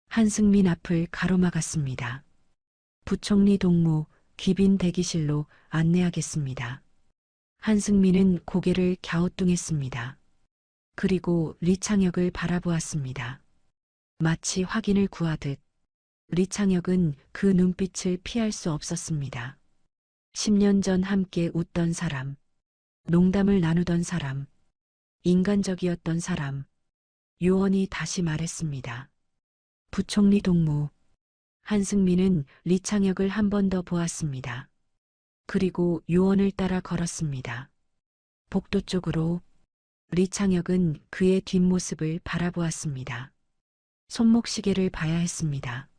한승민 앞을 가로막았습니다. 부총리 동무 귀빈 대기실로 안내하겠습니다. 한승민은 고개를 갸우뚱했습니다. 그리고 리창혁을 바라보았습니다. 마치 확인을 구하듯 리창혁은 그 눈빛을 피할 수 없었습니다. 10년 전 함께 웃던 사람, 농담을 나누던 사람, 인간적이었던 사람. 요원이 다시 말했습니다. 부총리 동무. 한승민은 리창혁을 한 번 더 보았습니다. 그리고 요원을 따라 걸었습니다. 복도 쪽으로. 리창혁은 그의 뒷모습을 바라보았습니다. 손목시계를 봐야 했습니다.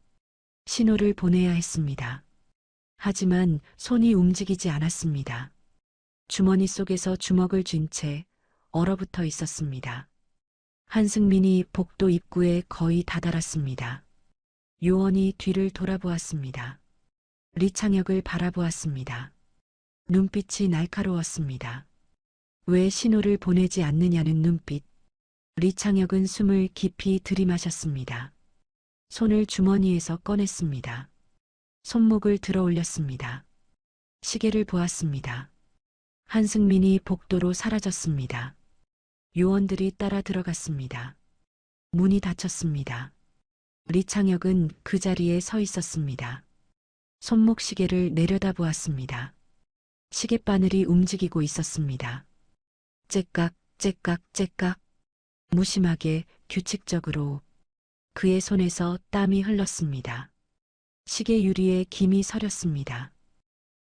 신호를 보내야 했습니다. 하지만 손이 움직이지 않았습니다. 주머니 속에서 주먹을 쥔 채 얼어붙어 있었습니다. 한승민이 복도 입구에 거의 다다랐습니다. 요원이 뒤를 돌아보았습니다. 리창혁을 바라보았습니다. 눈빛이 날카로웠습니다. 왜 신호를 보내지 않느냐는 눈빛. 리창혁은 숨을 깊이 들이마셨습니다. 손을 주머니에서 꺼냈습니다. 손목을 들어 올렸습니다. 시계를 보았습니다. 한승민이 복도로 사라졌습니다. 요원들이 따라 들어갔습니다. 문이 닫혔습니다. 리창혁은 그 자리에 서 있었습니다. 손목시계를 내려다보았습니다. 시계바늘이 움직이고 있었습니다. 째깍, 째깍, 째깍. 무심하게, 규칙적으로. 그의 손에서 땀이 흘렀습니다. 시계 유리에 김이 서렸습니다.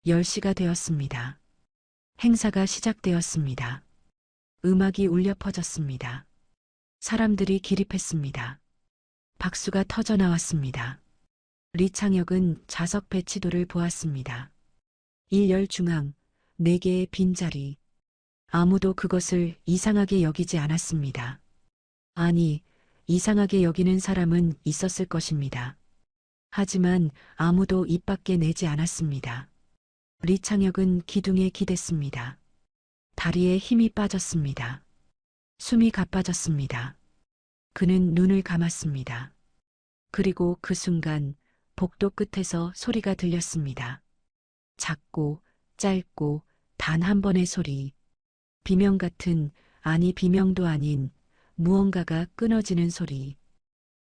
10시가 되었습니다. 행사가 시작되었습니다. 음악이 울려 퍼졌습니다. 사람들이 기립했습니다. 박수가 터져 나왔습니다. 리창혁은 좌석 배치도를 보았습니다. 1열 중앙, 4개의 빈자리. 아무도 그것을 이상하게 여기지 않았습니다. 아니, 이상하게 여기는 사람은 있었을 것입니다. 하지만 아무도 입 밖에 내지 않았습니다. 리창혁은 기둥에 기댔습니다. 다리에 힘이 빠졌습니다. 숨이 가빠졌습니다. 그는 눈을 감았습니다. 그리고 그 순간 복도 끝에서 소리가 들렸습니다. 작고 짧고 단 한 번의 소리. 비명 같은, 아니 비명도 아닌 무언가가 끊어지는 소리.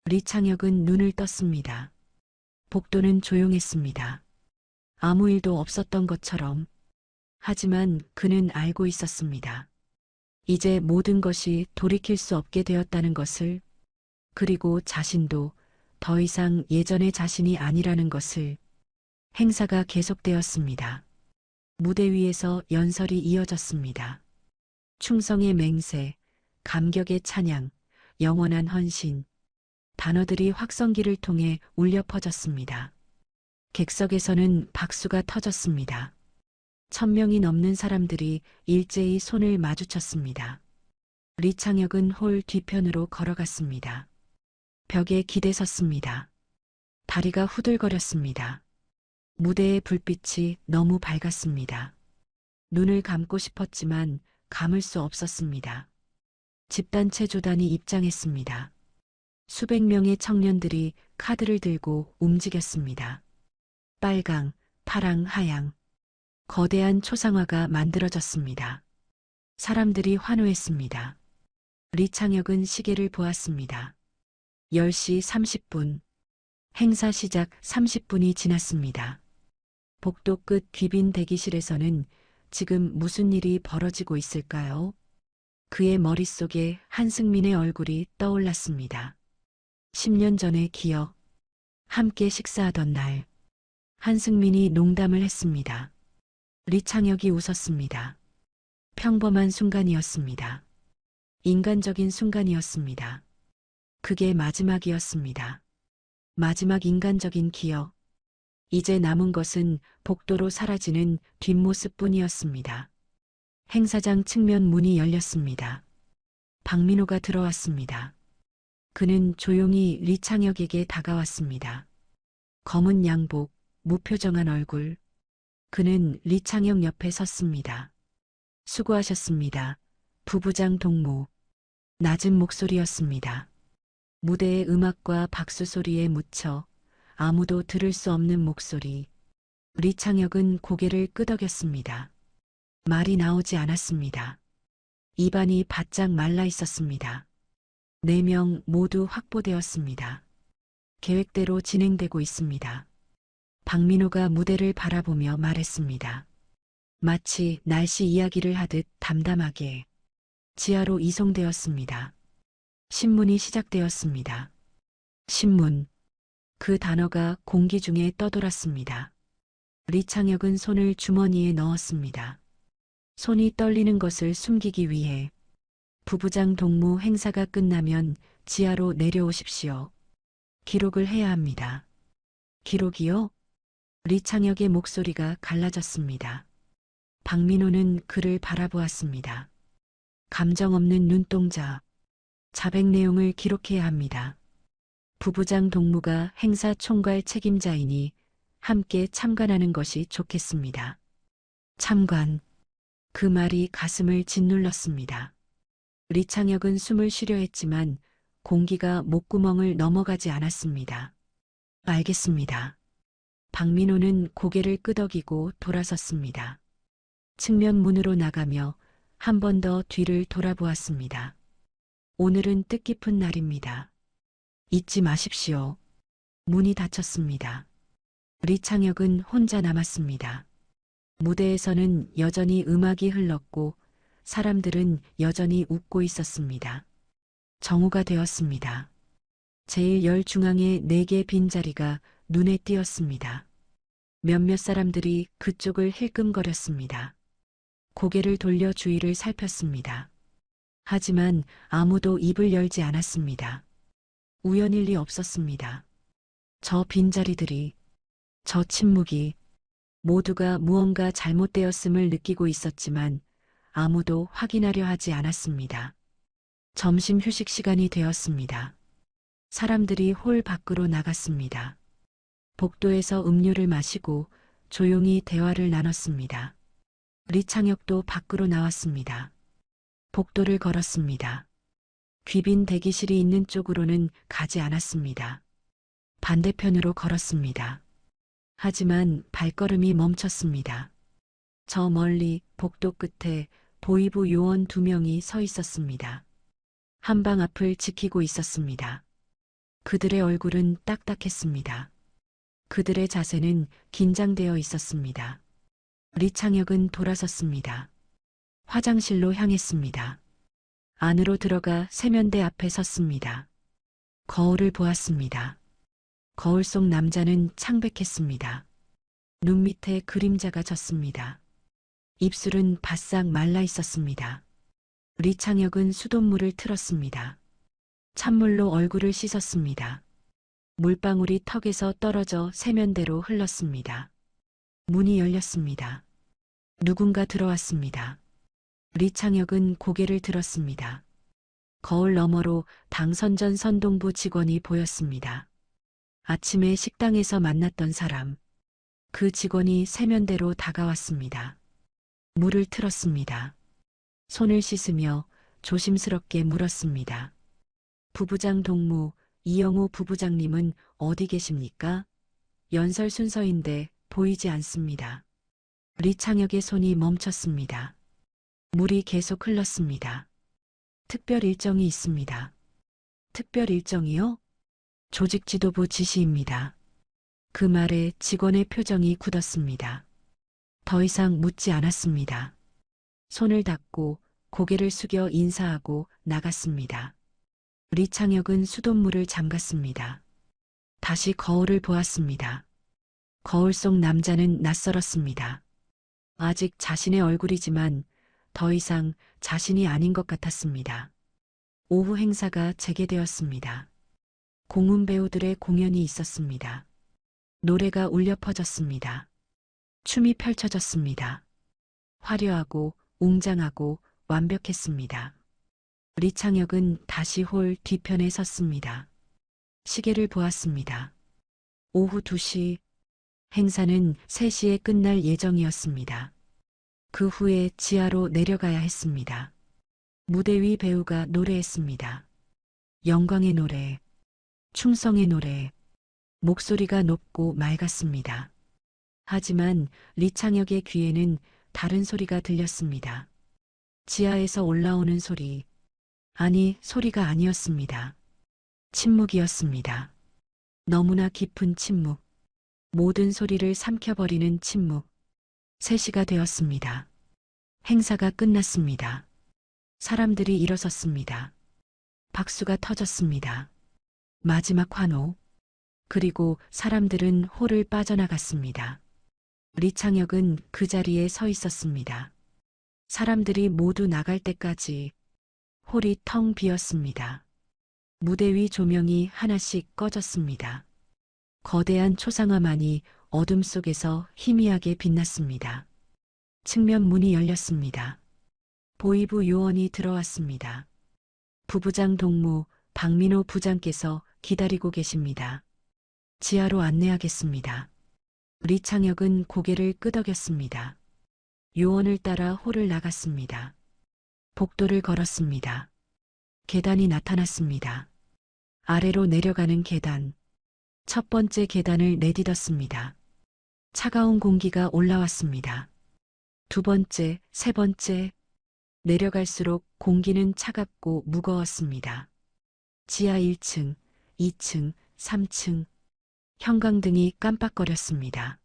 리창혁은 눈을 떴습니다. 복도는 조용했습니다. 아무 일도 없었던 것처럼. 하지만 그는 알고 있었습니다. 이제 모든 것이 돌이킬 수 없게 되었다는 것을, 그리고 자신도 더 이상 예전의 자신이 아니라는 것을. 행사가 계속되었습니다. 무대 위에서 연설이 이어졌습니다. 충성의 맹세, 감격의 찬양, 영원한 헌신. 단어들이 확성기를 통해 울려 퍼졌습니다. 객석에서는 박수가 터졌습니다. 1000명이 넘는 사람들이 일제히 손을 마주쳤습니다. 리창혁은 홀 뒤편으로 걸어갔습니다. 벽에 기대섰습니다. 다리가 후들거렸습니다. 무대의 불빛이 너무 밝았습니다. 눈을 감고 싶었지만 감을 수 없었습니다. 집단체 조단이 입장했습니다. 수백 명의 청년들이 카드를 들고 움직였습니다. 빨강, 파랑, 하양. 거대한 초상화가 만들어졌습니다. 사람들이 환호했습니다. 리창혁은 시계를 보았습니다. 10시 30분. 행사 시작 30분이 지났습니다. 복도 끝 귀빈 대기실에서는 지금 무슨 일이 벌어지고 있을까요? 그의 머릿속에 한승민의 얼굴이 떠올랐습니다. 10년 전의 기억. 함께 식사하던 날. 한승민이 농담을 했습니다. 리창혁이 웃었습니다. 평범한 순간이었습니다. 인간적인 순간이었습니다. 그게 마지막이었습니다. 마지막 인간적인 기억. 이제 남은 것은 복도로 사라지는 뒷모습뿐이었습니다. 행사장 측면 문이 열렸습니다. 박민호가 들어왔습니다. 그는 조용히 리창혁에게 다가왔습니다. 검은 양복, 무표정한 얼굴. 그는 리창혁 옆에 섰습니다. 수고하셨습니다. 부부장 동무. 낮은 목소리였습니다. 무대의 음악과 박수 소리에 묻혀 아무도 들을 수 없는 목소리. 리창혁은 고개를 끄덕였습니다. 말이 나오지 않았습니다. 입안이 바짝 말라 있었습니다. 4명 모두 확보되었습니다. 계획대로 진행되고 있습니다. 박민호가 무대를 바라보며 말했습니다. 마치 날씨 이야기를 하듯 담담하게. 지하로 이송되었습니다. 신문이 시작되었습니다. 신문. 그 단어가 공기 중에 떠돌았습니다. 리창혁은 손을 주머니에 넣었습니다. 손이 떨리는 것을 숨기기 위해. 부부장 동무 행사가 끝나면 지하로 내려오십시오. 기록을 해야 합니다. 기록이요? 리창혁의 목소리가 갈라졌습니다. 박민호는 그를 바라보았습니다. 감정 없는 눈동자. 자백 내용을 기록해야 합니다. 부부장 동무가 행사 총괄 책임자이니 함께 참관하는 것이 좋겠습니다. 참관. 그 말이 가슴을 짓눌렀습니다. 리창혁은 숨을 쉬려 했지만 공기가 목구멍을 넘어가지 않았습니다. 알겠습니다. 박민호는 고개를 끄덕이고 돌아섰습니다. 측면 문으로 나가며 한 번 더 뒤를 돌아보았습니다. 오늘은 뜻깊은 날입니다. 잊지 마십시오. 문이 닫혔습니다. 리창혁은 혼자 남았습니다. 무대에서는 여전히 음악이 흘렀고 사람들은 여전히 웃고 있었습니다. 정오가 되었습니다. 제일 열 중앙의 4개 빈자리가 눈에 띄었습니다. 몇몇 사람들이 그쪽을 힐끔거렸습니다. 고개를 돌려 주위를 살폈습니다. 하지만 아무도 입을 열지 않았습니다. 우연일 리 없었습니다. 저 빈자리들이, 저 침묵이 모두가 무언가 잘못되었음을 느끼고 있었지만 아무도 확인하려 하지 않았습니다. 점심 휴식 시간이 되었습니다. 사람들이 홀 밖으로 나갔습니다. 복도에서 음료를 마시고 조용히 대화를 나눴습니다. 리창혁도 밖으로 나왔습니다. 복도를 걸었습니다. 귀빈 대기실이 있는 쪽으로는 가지 않았습니다. 반대편으로 걸었습니다. 하지만 발걸음이 멈췄습니다. 저 멀리 복도 끝에 보이부 요원 2명이 서 있었습니다. 한방 앞을 지키고 있었습니다. 그들의 얼굴은 딱딱했습니다. 그들의 자세는 긴장되어 있었습니다. 리창혁은 돌아섰습니다. 화장실로 향했습니다. 안으로 들어가 세면대 앞에 섰습니다. 거울을 보았습니다. 거울 속 남자는 창백했습니다. 눈 밑에 그림자가 졌습니다. 입술은 바싹 말라 있었습니다. 리창혁은 수돗물을 틀었습니다. 찬물로 얼굴을 씻었습니다. 물방울이 턱에서 떨어져 세면대로 흘렀습니다. 문이 열렸습니다. 누군가 들어왔습니다. 리창혁은 고개를 들었습니다. 거울 너머로 당선전 선동부 직원이 보였습니다. 아침에 식당에서 만났던 사람, 그 직원이 세면대로 다가왔습니다. 물을 틀었습니다. 손을 씻으며 조심스럽게 물었습니다. 부부장 동무 이영호 부부장님은 어디 계십니까? 연설 순서인데 보이지 않습니다. 리창혁의 손이 멈췄습니다. 물이 계속 흘렀습니다. 특별 일정이 있습니다. 특별 일정이요? 조직 지도부 지시입니다. 그 말에 직원의 표정이 굳었습니다. 더 이상 묻지 않았습니다. 손을 닦고 고개를 숙여 인사하고 나갔습니다. 리창혁은 수돗물을 잠갔습니다. 다시 거울을 보았습니다. 거울 속 남자는 낯설었습니다. 아직 자신의 얼굴이지만 더 이상 자신이 아닌 것 같았습니다. 오후 행사가 재개되었습니다. 공훈 배우들의 공연이 있었습니다. 노래가 울려 퍼졌습니다. 춤이 펼쳐졌습니다. 화려하고 웅장하고 완벽했습니다. 리창혁은 다시 홀 뒤편에 섰습니다. 시계를 보았습니다. 오후 2시, 행사는 3시에 끝날 예정이었습니다. 그 후에 지하로 내려가야 했습니다. 무대 위 배우가 노래했습니다. 영광의 노래, 충성의 노래, 목소리가 높고 맑았습니다. 하지만 리창혁의 귀에는 다른 소리가 들렸습니다. 지하에서 올라오는 소리, 아니 소리가 아니었습니다. 침묵이었습니다. 너무나 깊은 침묵, 모든 소리를 삼켜버리는 침묵. 3시가 되었습니다. 행사가 끝났습니다. 사람들이 일어섰습니다. 박수가 터졌습니다. 마지막 환호. 그리고 사람들은 홀을 빠져나갔습니다. 리창혁은 그 자리에 서 있었습니다. 사람들이 모두 나갈 때까지 홀이 텅 비었습니다. 무대 위 조명이 하나씩 꺼졌습니다. 거대한 초상화만이 어둠 속에서 희미하게 빛났습니다. 측면 문이 열렸습니다. 보이부 요원이 들어왔습니다. 부부장 동무 박민호 부장께서 기다리고 계십니다. 지하로 안내하겠습니다. 리창혁은 고개를 끄덕였습니다. 요원을 따라 홀을 나갔습니다. 복도를 걸었습니다. 계단이 나타났습니다. 아래로 내려가는 계단. 첫 번째 계단을 내딛었습니다. 차가운 공기가 올라왔습니다. 2번째, 3번째. 내려갈수록 공기는 차갑고 무거웠습니다. 지하 1층, 2층, 3층. 형광등이 깜빡거렸습니다.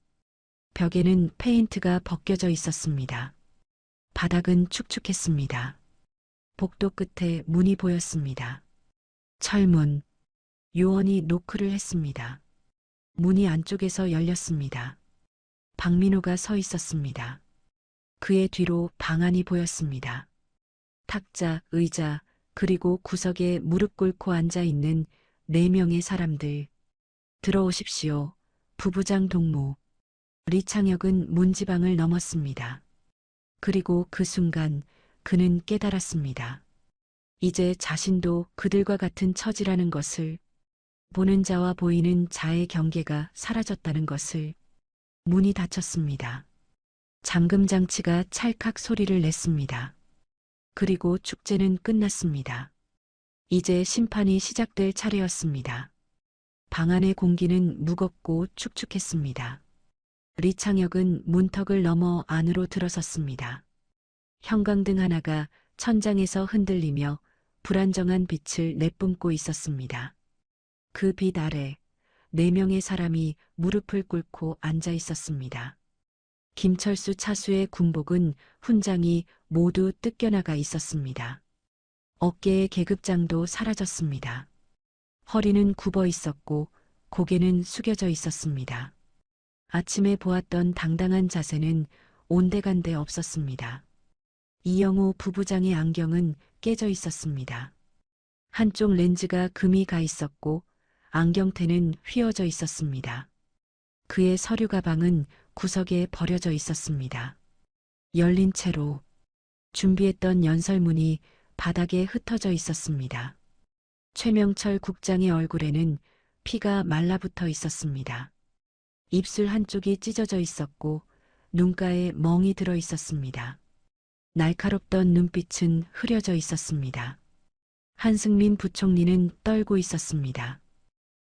벽에는 페인트가 벗겨져 있었습니다. 바닥은 축축했습니다. 복도 끝에 문이 보였습니다. 철문. 요원이 노크를 했습니다. 문이 안쪽에서 열렸습니다. 박민호가 서 있었습니다. 그의 뒤로 방 안이 보였습니다. 탁자, 의자, 그리고 구석에 무릎 꿇고 앉아 있는 4명의 사람들. 들어오십시오. 부부장 동무. 리창혁은 문지방을 넘었습니다. 그리고 그 순간 그는 깨달았습니다. 이제 자신도 그들과 같은 처지라는 것을, 보는 자와 보이는 자의 경계가 사라졌다는 것을. 문이 닫혔습니다. 잠금 장치가 찰칵 소리를 냈습니다. 그리고 축제는 끝났습니다. 이제 심판이 시작될 차례였습니다. 방 안의 공기는 무겁고 축축했습니다. 리창혁은 문턱을 넘어 안으로 들어섰습니다. 형광등 하나가 천장에서 흔들리며 불안정한 빛을 내뿜고 있었습니다. 그 빛 아래 4명의 사람이 무릎을 꿇고 앉아 있었습니다. 김철수 차수의 군복은 훈장이 모두 뜯겨나가 있었습니다. 어깨의 계급장도 사라졌습니다. 허리는 굽어 있었고 고개는 숙여져 있었습니다. 아침에 보았던 당당한 자세는 온데간데 없었습니다. 이영호 부부장의 안경은 깨져 있었습니다. 한쪽 렌즈가 금이 가 있었고 안경테는 휘어져 있었습니다. 그의 서류 가방은 구석에 버려져 있었습니다. 열린 채로 준비했던 연설문이 바닥에 흩어져 있었습니다. 최명철 국장의 얼굴에는 피가 말라붙어 있었습니다. 입술 한쪽이 찢어져 있었고 눈가에 멍이 들어 있었습니다. 날카롭던 눈빛은 흐려져 있었습니다. 한승민 부총리는 떨고 있었습니다.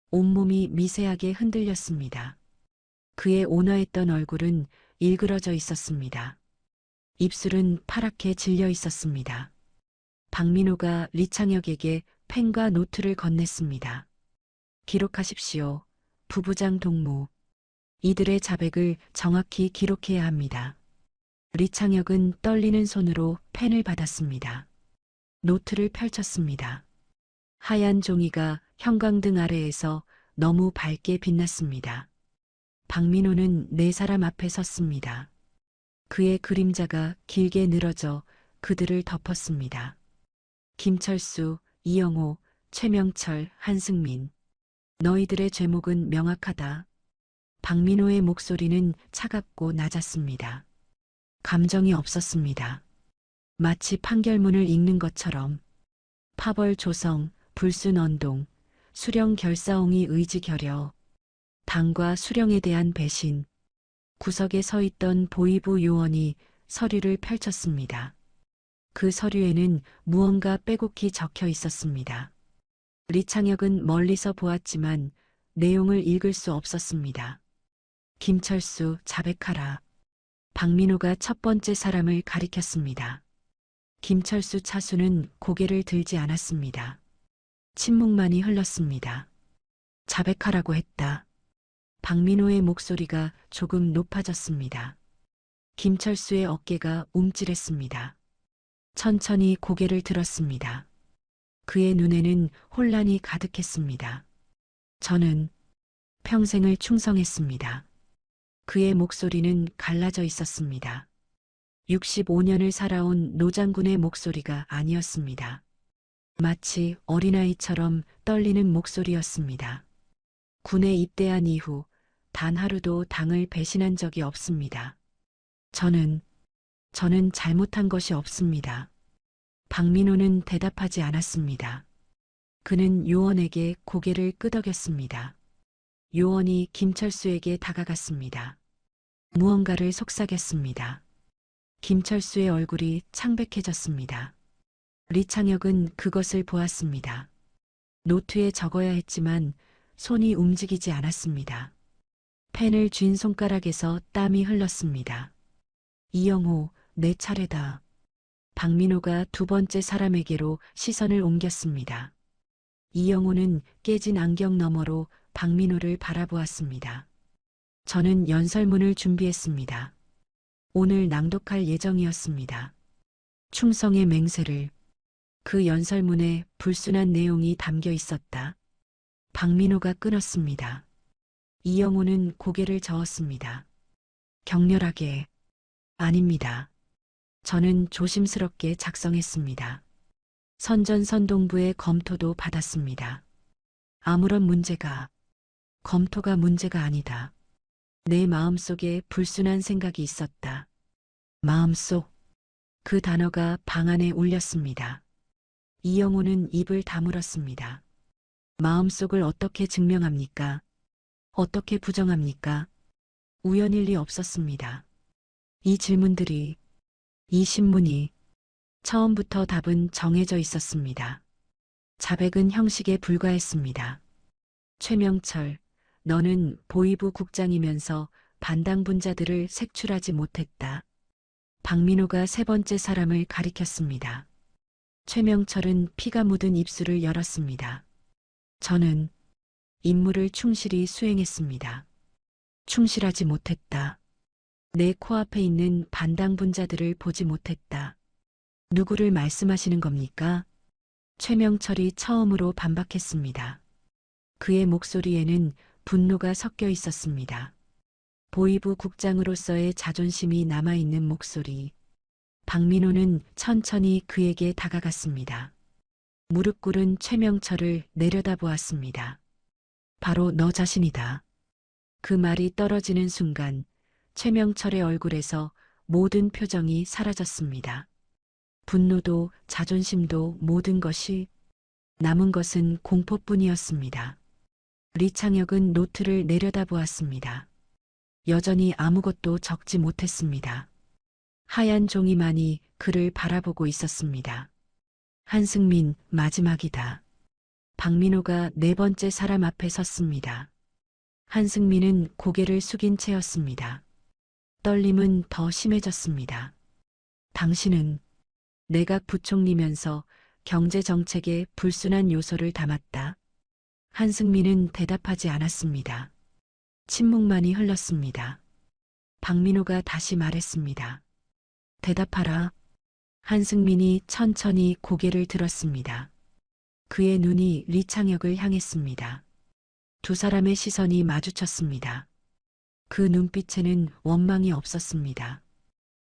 온몸이 미세하게 흔들렸습니다. 그의 온화했던 얼굴은 일그러져 있었습니다. 입술은 파랗게 질려 있었습니다. 박민호가 리창혁에게 펜과 노트를 건넸습니다. 기록하십시오. 부부장 동무. 이들의 자백을 정확히 기록해야 합니다. 리창혁은 떨리는 손으로 펜을 받았습니다. 노트를 펼쳤습니다. 하얀 종이가 형광등 아래에서 너무 밝게 빛났습니다. 박민호는 4사람 앞에 섰습니다. 그의 그림자가 길게 늘어져 그들을 덮었습니다. 김철수, 이영호, 최명철, 한승민. 너희들의 죄목은 명확하다. 박민호의 목소리는 차갑고 낮았습니다. 감정이 없었습니다. 마치 판결문을 읽는 것처럼. 파벌 조성, 불순 언동, 수령 결사옹이 의지 결여, 당과 수령에 대한 배신. 구석에 서 있던 보위부 요원이 서류를 펼쳤습니다. 그 서류에는 무언가 빼곡히 적혀 있었습니다. 리창혁은 멀리서 보았지만 내용을 읽을 수 없었습니다. 김철수, 자백하라. 박민호가 첫 번째 사람을 가리켰습니다. 김철수 차수는 고개를 들지 않았습니다. 침묵만이 흘렀습니다. 자백하라고 했다. 박민호의 목소리가 조금 높아졌습니다. 김철수의 어깨가 움찔했습니다. 천천히 고개를 들었습니다. 그의 눈에는 혼란이 가득했습니다. 저는 평생을 충성했습니다. 그의 목소리는 갈라져 있었습니다. 65년을 살아온 노장군의 목소리가 아니었습니다. 마치 어린아이처럼 떨리는 목소리였습니다. 군에 입대한 이후 단 하루도 당을 배신한 적이 없습니다. 저는 잘못한 것이 없습니다. 박민호는 대답하지 않았습니다. 그는 요원에게 고개를 끄덕였습니다. 요원이 김철수에게 다가갔습니다. 무언가를 속삭였습니다. 김철수의 얼굴이 창백해졌습니다. 리창혁은 그것을 보았습니다. 노트에 적어야 했지만 손이 움직이지 않았습니다. 펜을 쥔 손가락에서 땀이 흘렀습니다. 이영호, 내 차례다. 박민호가 2번째 사람에게로 시선을 옮겼습니다. 이영호는 깨진 안경 너머로 박민호를 바라보았습니다. 저는 연설문을 준비했습니다. 오늘 낭독할 예정이었습니다. 충성의 맹세를. 그 연설문에 불순한 내용이 담겨 있었다. 박민호가 끊었습니다. 이영호는 고개를 저었습니다. 격렬하게, 아닙니다. 저는 조심스럽게 작성했습니다. 선전선동부의 검토도 받았습니다. 아무런 검토가 문제가 아니다. 내 마음속에 불순한 생각이 있었다. 마음속, 그 단어가 방 안에 울렸습니다. 이영호는 입을 다물었습니다. 마음속을 어떻게 증명합니까? 어떻게 부정합니까? 우연일 리 없었습니다. 이 질문들이, 이 신문이 처음부터 답은 정해져 있었습니다. 자백은 형식에 불과했습니다. 최명철, 너는 보위부 국장이면서 반당분자들을 색출하지 못했다. 박민호가 세 번째 사람을 가리켰습니다. 최명철은 피가 묻은 입술을 열었습니다. 저는 임무를 충실히 수행했습니다. 충실하지 못했다. 내 코앞에 있는 반당분자들을 보지 못했다. 누구를 말씀하시는 겁니까? 최명철이 처음으로 반박했습니다. 그의 목소리에는 분노가 섞여 있었습니다. 보위부 국장으로서의 자존심이 남아있는 목소리. 박민호는 천천히 그에게 다가갔습니다. 무릎 꿇은 최명철을 내려다보았습니다. 바로 너 자신이다. 그 말이 떨어지는 순간 최명철의 얼굴에서 모든 표정이 사라졌습니다. 분노도 자존심도 모든 것이, 남은 것은 공포뿐이었습니다. 리창혁은 노트를 내려다보았습니다. 여전히 아무것도 적지 못했습니다. 하얀 종이만이 그를 바라보고 있었습니다. 한승민, 마지막이다. 박민호가 네 번째 사람 앞에 섰습니다. 한승민은 고개를 숙인 채였습니다. 떨림은 더 심해졌습니다. 당신은 내각 부총리면서 경제정책에 불순한 요소를 담았다. 한승민은 대답하지 않았습니다. 침묵만이 흘렀습니다. 박민호가 다시 말했습니다. 대답하라. 한승민이 천천히 고개를 들었습니다. 그의 눈이 리창혁을 향했습니다. 두 사람의 시선이 마주쳤습니다. 그 눈빛에는 원망이 없었습니다.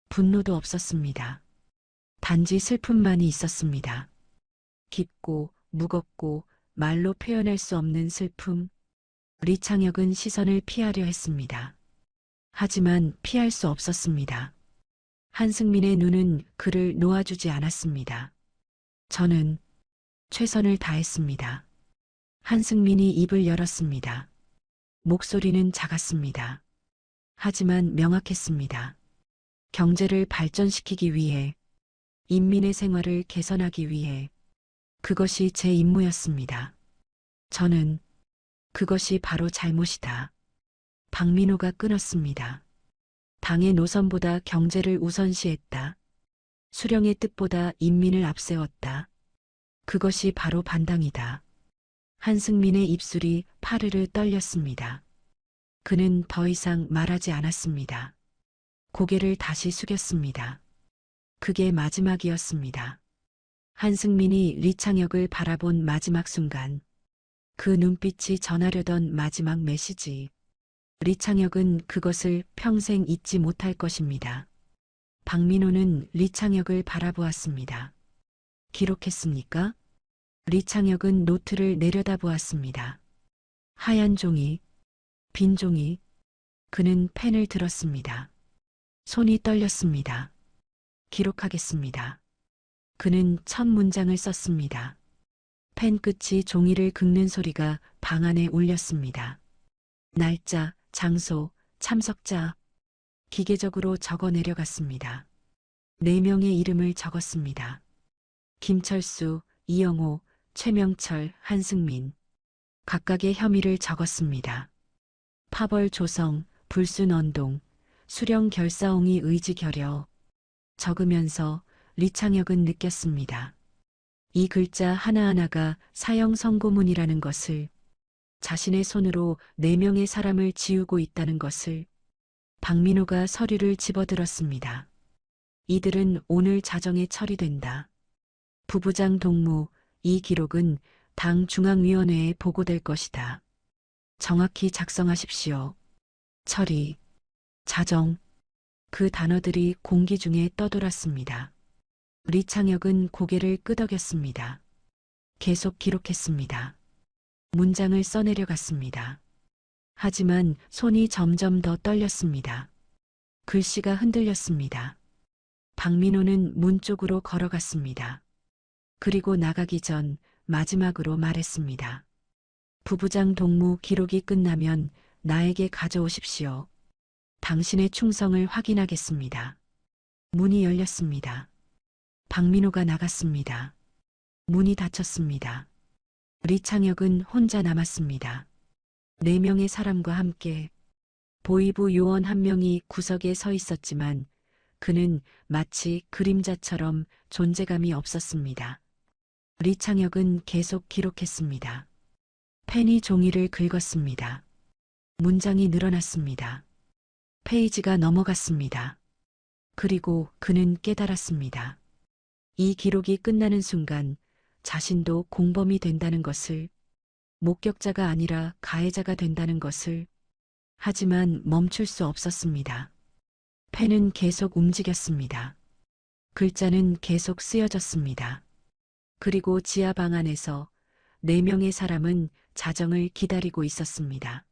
분노도 없었습니다. 단지 슬픔만이 있었습니다. 깊고 무겁고 말로 표현할 수 없는 슬픔. 리창혁은 시선을 피하려 했습니다. 하지만 피할 수 없었습니다. 한승민의 눈은 그를 놓아주지 않았습니다. 저는 최선을 다했습니다. 한승민이 입을 열었습니다. 목소리는 작았습니다. 하지만 명확했습니다. 경제를 발전시키기 위해, 인민의 생활을 개선하기 위해 그것이 제 임무였습니다. 저는 그것이 바로 잘못이다. 박민호가 끊었습니다. 당의 노선보다 경제를 우선시했다. 수령의 뜻보다 인민을 앞세웠다. 그것이 바로 반당이다. 한승민의 입술이 파르르 떨렸습니다. 그는 더 이상 말하지 않았습니다. 고개를 다시 숙였습니다. 그게 마지막이었습니다. 한승민이 리창혁을 바라본 마지막 순간, 그 눈빛이 전하려던 마지막 메시지. 리창혁은 그것을 평생 잊지 못할 것입니다. 박민호는 리창혁을 바라보았습니다. 기록했습니까? 리창혁은 노트를 내려다보았습니다. 하얀 종이, 빈 종이. 그는 펜을 들었습니다. 손이 떨렸습니다. 기록하겠습니다. 그는 첫 문장을 썼습니다. 펜 끝이 종이를 긁는 소리가 방 안에 울렸습니다. 날짜, 장소, 참석자. 기계적으로 적어 내려갔습니다. 4명의 이름을 적었습니다. 김철수, 이영호, 최명철, 한승민. 각각의 혐의를 적었습니다. 파벌 조성, 불순 언동, 수령 결사옹이 의지 결여. 적으면서 리창혁은 느꼈습니다. 이 글자 하나하나가 사형 선고문이라는 것을, 자신의 손으로 4명의 사람을 지우고 있다는 것을. 박민호가 서류를 집어들었습니다. 이들은 오늘 자정에 처리된다. 부부장 동무, 이 기록은 당 중앙위원회에 보고될 것이다. 정확히 작성하십시오. 처리, 자정, 그 단어들이 공기 중에 떠돌았습니다. 리창혁은 고개를 끄덕였습니다. 계속 기록했습니다. 문장을 써내려갔습니다. 하지만 손이 점점 더 떨렸습니다. 글씨가 흔들렸습니다. 박민호는 문 쪽으로 걸어갔습니다. 그리고 나가기 전 마지막으로 말했습니다. 부부장 동무 기록이 끝나면 나에게 가져오십시오. 당신의 충성을 확인하겠습니다. 문이 열렸습니다. 박민호가 나갔습니다. 문이 닫혔습니다. 리창혁은 혼자 남았습니다. 4명의 사람과 함께 보이부 요원 한 명이 구석에 서 있었지만 그는 마치 그림자처럼 존재감이 없었습니다. 리창혁은 계속 기록했습니다. 펜이 종이를 긁었습니다. 문장이 늘어났습니다. 페이지가 넘어갔습니다. 그리고 그는 깨달았습니다. 이 기록이 끝나는 순간 자신도 공범이 된다는 것을, 목격자가 아니라 가해자가 된다는 것을. 하지만 멈출 수 없었습니다. 펜은 계속 움직였습니다. 글자는 계속 쓰여졌습니다. 그리고 지하 방 안에서 4명의 사람은 자정을 기다리고 있었습니다.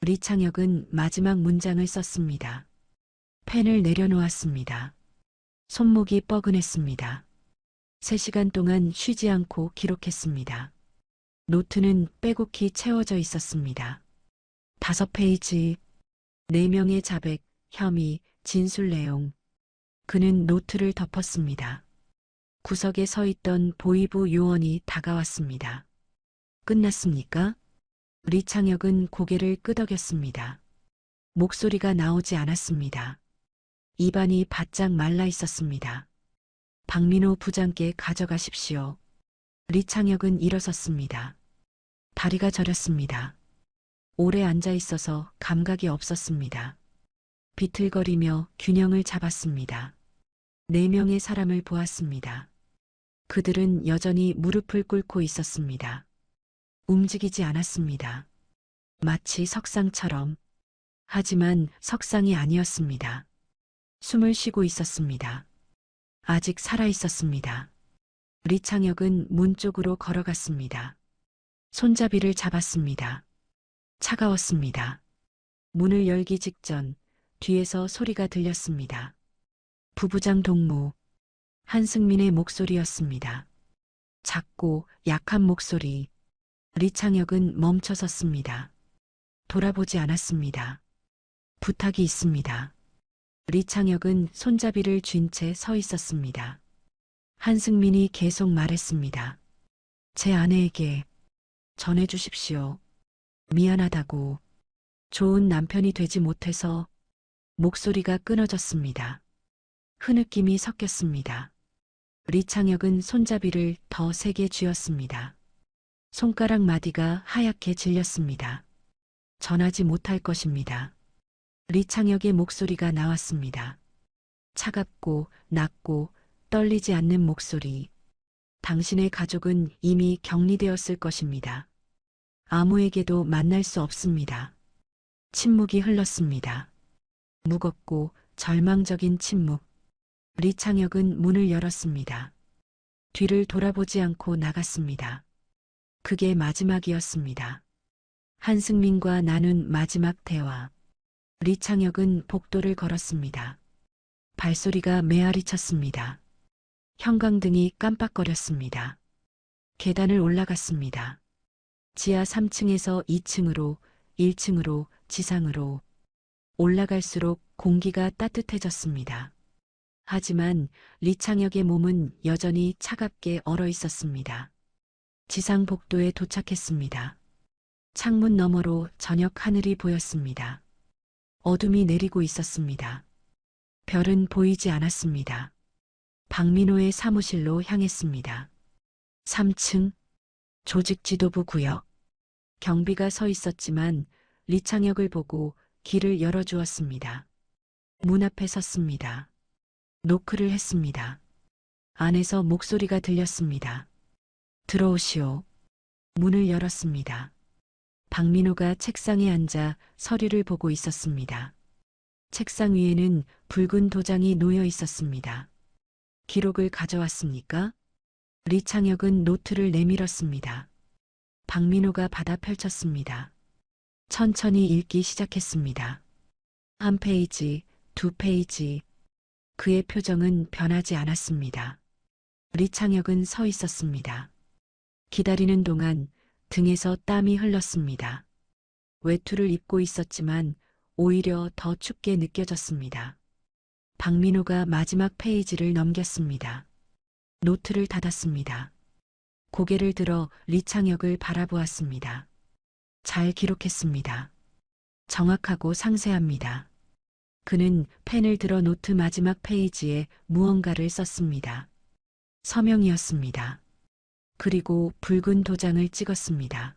리창혁은 마지막 문장을 썼습니다. 펜을 내려놓았습니다. 손목이 뻐근했습니다. 3시간 동안 쉬지 않고 기록했습니다. 노트는 빼곡히 채워져 있었습니다. 5페이지, 4명의 자백, 혐의, 진술 내용. 그는 노트를 덮었습니다. 구석에 서 있던 보이부 요원이 다가왔습니다. 끝났습니까? 리창혁은 고개를 끄덕였습니다. 목소리가 나오지 않았습니다. 입안이 바짝 말라 있었습니다. 박민호 부장께 가져가십시오. 리창혁은 일어섰습니다. 다리가 저렸습니다. 오래 앉아 있어서 감각이 없었습니다. 비틀거리며 균형을 잡았습니다. 4명의 사람을 보았습니다. 그들은 여전히 무릎을 꿇고 있었습니다. 움직이지 않았습니다. 마치 석상처럼. 하지만 석상이 아니었습니다. 숨을 쉬고 있었습니다. 아직 살아 있었습니다. 리창혁은 문 쪽으로 걸어갔습니다. 손잡이를 잡았습니다. 차가웠습니다. 문을 열기 직전 뒤에서 소리가 들렸습니다. 부부장 동무. 한승민의 목소리였습니다. 작고 약한 목소리. 리창혁은 멈춰 섰습니다. 돌아보지 않았습니다. 부탁이 있습니다. 리창혁은 손잡이를 쥔 채 서 있었습니다. 한승민이 계속 말했습니다. 제 아내에게 전해주십시오. 미안하다고. 좋은 남편이 되지 못해서. 목소리가 끊어졌습니다. 흐느낌이 섞였습니다. 리창혁은 손잡이를 더 세게 쥐었습니다. 손가락 마디가 하얗게 질렸습니다. 전하지 못할 것입니다. 리창혁의 목소리가 나왔습니다. 차갑고 낮고 떨리지 않는 목소리. 당신의 가족은 이미 격리되었을 것입니다. 아무에게도 만날 수 없습니다. 침묵이 흘렀습니다. 무겁고 절망적인 침묵. 리창혁은 문을 열었습니다. 뒤를 돌아보지 않고 나갔습니다. 그게 마지막이었습니다. 한승민과 나눈 마지막 대화. 리창혁은 복도를 걸었습니다. 발소리가 메아리 쳤습니다. 형광등이 깜빡거렸습니다. 계단을 올라갔습니다. 지하 3층에서 2층으로, 1층으로, 지상으로. 올라갈수록 공기가 따뜻해졌습니다. 하지만 리창혁의 몸은 여전히 차갑게 얼어 있었습니다. 지상 복도에 도착했습니다. 창문 너머로 저녁 하늘이 보였습니다. 어둠이 내리고 있었습니다. 별은 보이지 않았습니다. 박민호의 사무실로 향했습니다. 3층 조직지도부 구역. 경비가 서 있었지만 리창혁을 보고 길을 열어주었습니다. 문 앞에 섰습니다. 노크를 했습니다. 안에서 목소리가 들렸습니다. 들어오시오. 문을 열었습니다. 박민호가 책상에 앉아 서류를 보고 있었습니다. 책상 위에는 붉은 도장이 놓여 있었습니다. 기록을 가져왔습니까? 리창혁은 노트를 내밀었습니다. 박민호가 받아 펼쳤습니다. 천천히 읽기 시작했습니다. 한 페이지, 두 페이지. 그의 표정은 변하지 않았습니다. 리창혁은 서 있었습니다. 기다리는 동안 등에서 땀이 흘렀습니다. 외투를 입고 있었지만 오히려 더 춥게 느껴졌습니다. 박민호가 마지막 페이지를 넘겼습니다. 노트를 닫았습니다. 고개를 들어 리창혁을 바라보았습니다. 잘 기록했습니다. 정확하고 상세합니다. 그는 펜을 들어 노트 마지막 페이지에 무언가를 썼습니다. 서명이었습니다. 그리고 붉은 도장을 찍었습니다.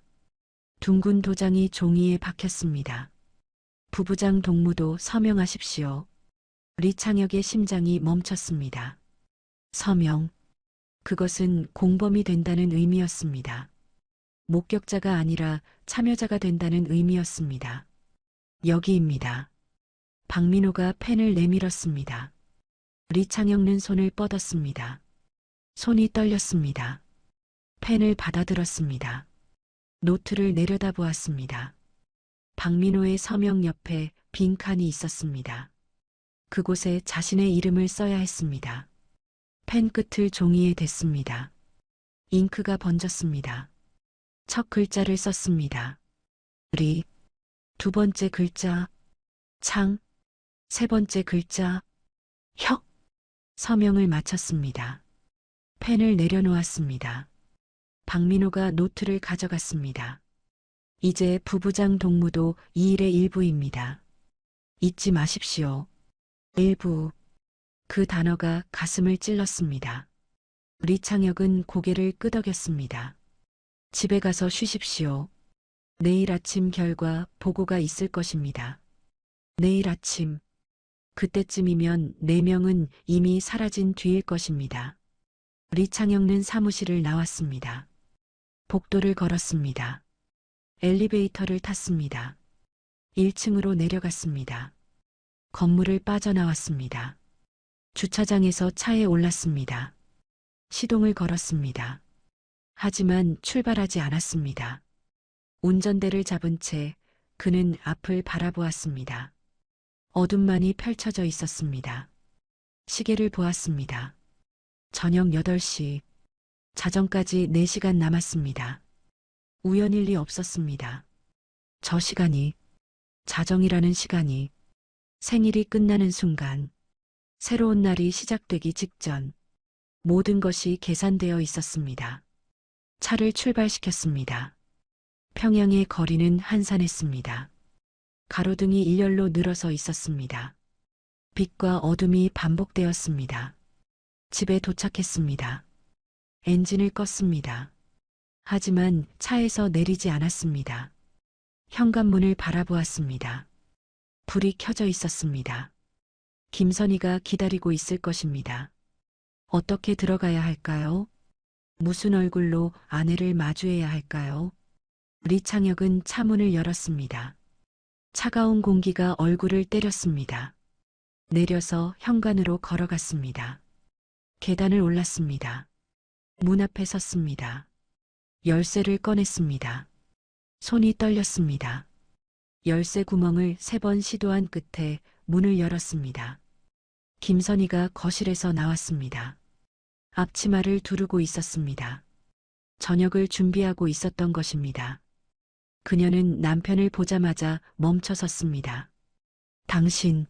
둥근 도장이 종이에 박혔습니다. 부부장 동무도 서명하십시오. 리창혁의 심장이 멈췄습니다. 서명. 그것은 공범이 된다는 의미였습니다. 목격자가 아니라 참여자가 된다는 의미였습니다. 여기입니다. 박민호가 펜을 내밀었습니다. 리창혁은 손을 뻗었습니다. 손이 떨렸습니다. 펜을 받아들었습니다. 노트를 내려다보았습니다. 박민호의 서명 옆에 빈 칸이 있었습니다. 그곳에 자신의 이름을 써야 했습니다. 펜 끝을 종이에 댔습니다. 잉크가 번졌습니다. 첫 글자를 썼습니다. 리. 두 번째 글자. 창. 세 번째 글자. 혁. 서명을 마쳤습니다. 펜을 내려놓았습니다. 박민호가 노트를 가져갔습니다. 이제 부부장 동무도 이 일의 일부입니다. 잊지 마십시오. 일부. 그 단어가 가슴을 찔렀습니다. 리창혁은 고개를 끄덕였습니다. 집에 가서 쉬십시오. 내일 아침 결과 보고가 있을 것입니다. 내일 아침. 그때쯤이면 4명은 이미 사라진 뒤일 것입니다. 리창혁은 사무실을 나왔습니다. 복도를 걸었습니다. 엘리베이터를 탔습니다. 1층으로 내려갔습니다. 건물을 빠져나왔습니다. 주차장에서 차에 올랐습니다. 시동을 걸었습니다. 하지만 출발하지 않았습니다. 운전대를 잡은 채 그는 앞을 바라보았습니다. 어둠만이 펼쳐져 있었습니다. 시계를 보았습니다. 저녁 8시. 자정까지 4시간 남았습니다. 우연일 리 없었습니다. 저 시간이, 자정이라는 시간이, 생일이 끝나는 순간, 새로운 날이 시작되기 직전, 모든 것이 계산되어 있었습니다. 차를 출발시켰습니다. 평양의 거리는 한산했습니다. 가로등이 일렬로 늘어서 있었습니다. 빛과 어둠이 반복되었습니다. 집에 도착했습니다. 엔진을 껐습니다. 하지만 차에서 내리지 않았습니다. 현관문을 바라보았습니다. 불이 켜져 있었습니다. 김선희가 기다리고 있을 것입니다. 어떻게 들어가야 할까요? 무슨 얼굴로 아내를 마주해야 할까요? 리창혁은 차문을 열었습니다. 차가운 공기가 얼굴을 때렸습니다. 내려서 현관으로 걸어갔습니다. 계단을 올랐습니다. 문 앞에 섰습니다. 열쇠를 꺼냈습니다. 손이 떨렸습니다. 열쇠 구멍을 3번 시도한 끝에 문을 열었습니다. 김선희가 거실에서 나왔습니다. 앞치마를 두르고 있었습니다. 저녁을 준비하고 있었던 것입니다. 그녀는 남편을 보자마자 멈춰 섰습니다. 당신.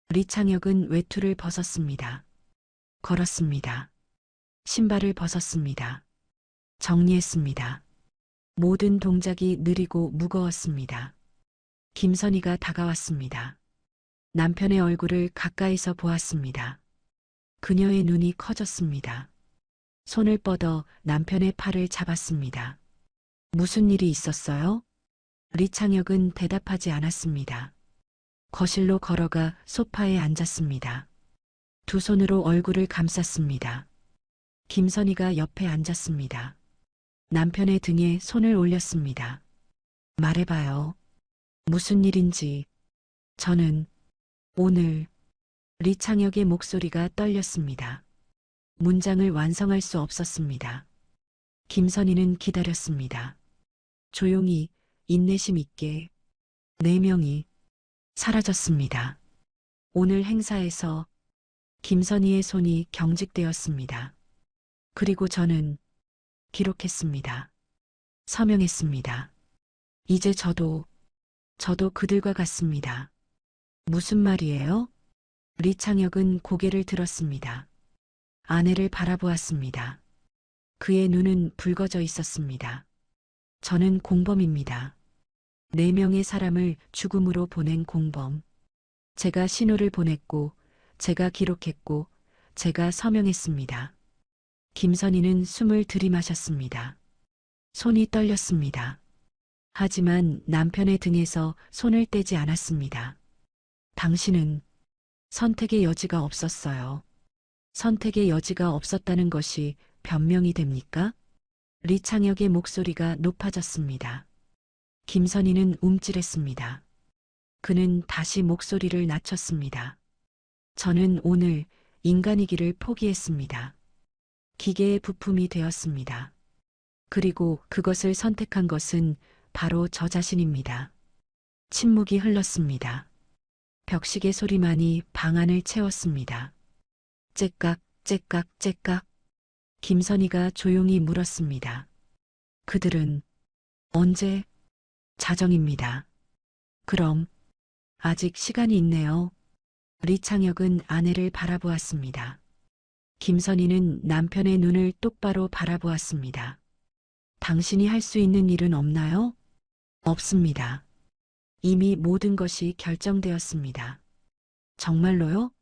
리창혁은 외투를 벗었습니다. 걸었습니다. 신발을 벗었습니다. 정리했습니다. 모든 동작이 느리고 무거웠습니다. 김선희가 다가왔습니다. 남편의 얼굴을 가까이서 보았습니다. 그녀의 눈이 커졌습니다. 손을 뻗어 남편의 팔을 잡았습니다. 무슨 일이 있었어요? 리창혁은 대답하지 않았습니다. 거실로 걸어가 소파에 앉았습니다. 두 손으로 얼굴을 감쌌습니다. 김선희가 옆에 앉았습니다. 남편의 등에 손을 올렸습니다. 말해봐요. 무슨 일인지. 저는 오늘 리창혁의 목소리가 떨렸습니다. 문장을 완성할 수 없었습니다. 김선희는 기다렸습니다. 조용히 인내심 있게 4명이 사라졌습니다. 오늘 행사에서 김선희의 손이 경직되었습니다. 그리고 저는 기록했습니다. 서명했습니다. 이제 저도 그들과 같습니다. 무슨 말이에요? 리창혁은 고개를 들었습니다. 아내를 바라보았습니다. 그의 눈은 붉어져 있었습니다. 저는 공범입니다. 4명의 사람을 죽음으로 보낸 공범. 제가 신호를 보냈고, 제가 기록했고, 제가 서명했습니다. 김선희는 숨을 들이마셨습니다. 손이 떨렸습니다. 하지만 남편의 등에서 손을 떼지 않았습니다. 당신은 선택의 여지가 없었어요. 선택의 여지가 없었다는 것이 변명이 됩니까? 리창혁의 목소리가 높아졌습니다. 김선희는 움찔했습니다. 그는 다시 목소리를 낮췄습니다. 저는 오늘 인간이기를 포기했습니다. 기계의 부품이 되었습니다. 그리고 그것을 선택한 것은 바로 저 자신입니다. 침묵이 흘렀습니다. 벽시계 소리만이 방 안을 채웠습니다. 째깍, 째깍, 째깍. 김선희가 조용히 물었습니다. 그들은 언제? 자정입니다. 그럼 아직 시간이 있네요. 리창혁은 아내를 바라보았습니다. 김선희는 남편의 눈을 똑바로 바라보았습니다. 당신이 할 수 있는 일은 없나요? 없습니다. 이미 모든 것이 결정되었습니다. 정말로요?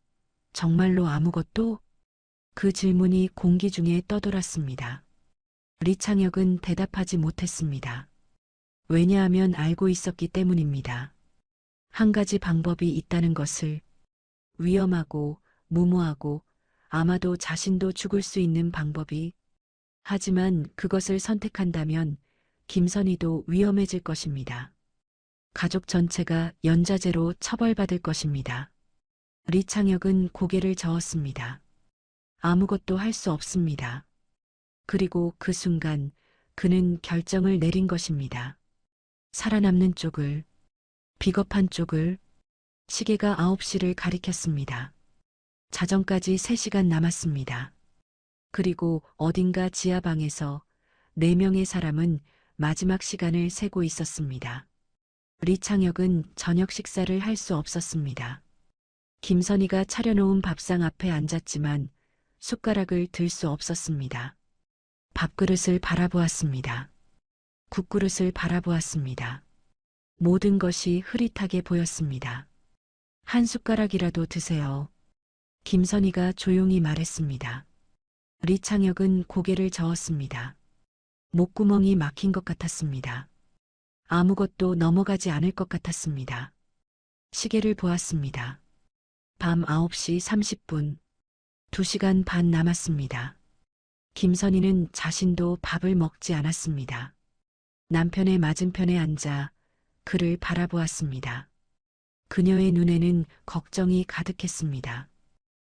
정말로 아무것도? 그 질문이 공기 중에 떠돌았습니다. 리창혁은 대답하지 못했습니다. 왜냐하면 알고 있었기 때문입니다. 한 가지 방법이 있다는 것을, 위험하고 무모하고 아마도 자신도 죽을 수 있는 방법이. 하지만 그것을 선택한다면 김선희도 위험해질 것입니다. 가족 전체가 연좌제로 처벌받을 것입니다. 리창혁은 고개를 저었습니다. 아무것도 할 수 없습니다. 그리고 그 순간 그는 결정을 내린 것입니다. 살아남는 쪽을, 비겁한 쪽을. 시계가 9시를 가리켰습니다. 자정까지 3시간 남았습니다. 그리고 어딘가 지하방에서 4명의 사람은 마지막 시간을 세고 있었습니다. 리창혁은 저녁 식사를 할 수 없었습니다. 김선희가 차려놓은 밥상 앞에 앉았지만 숟가락을 들 수 없었습니다. 밥그릇을 바라보았습니다. 국그릇을 바라보았습니다. 모든 것이 흐릿하게 보였습니다. 한 숟가락이라도 드세요. 김선희가 조용히 말했습니다. 리창혁은 고개를 저었습니다. 목구멍이 막힌 것 같았습니다. 아무것도 넘어가지 않을 것 같았습니다. 시계를 보았습니다. 밤 9시 30분. 2시간 반 남았습니다. 김선희는 자신도 밥을 먹지 않았습니다. 남편의 맞은편에 앉아 그를 바라보았습니다. 그녀의 눈에는 걱정이 가득했습니다.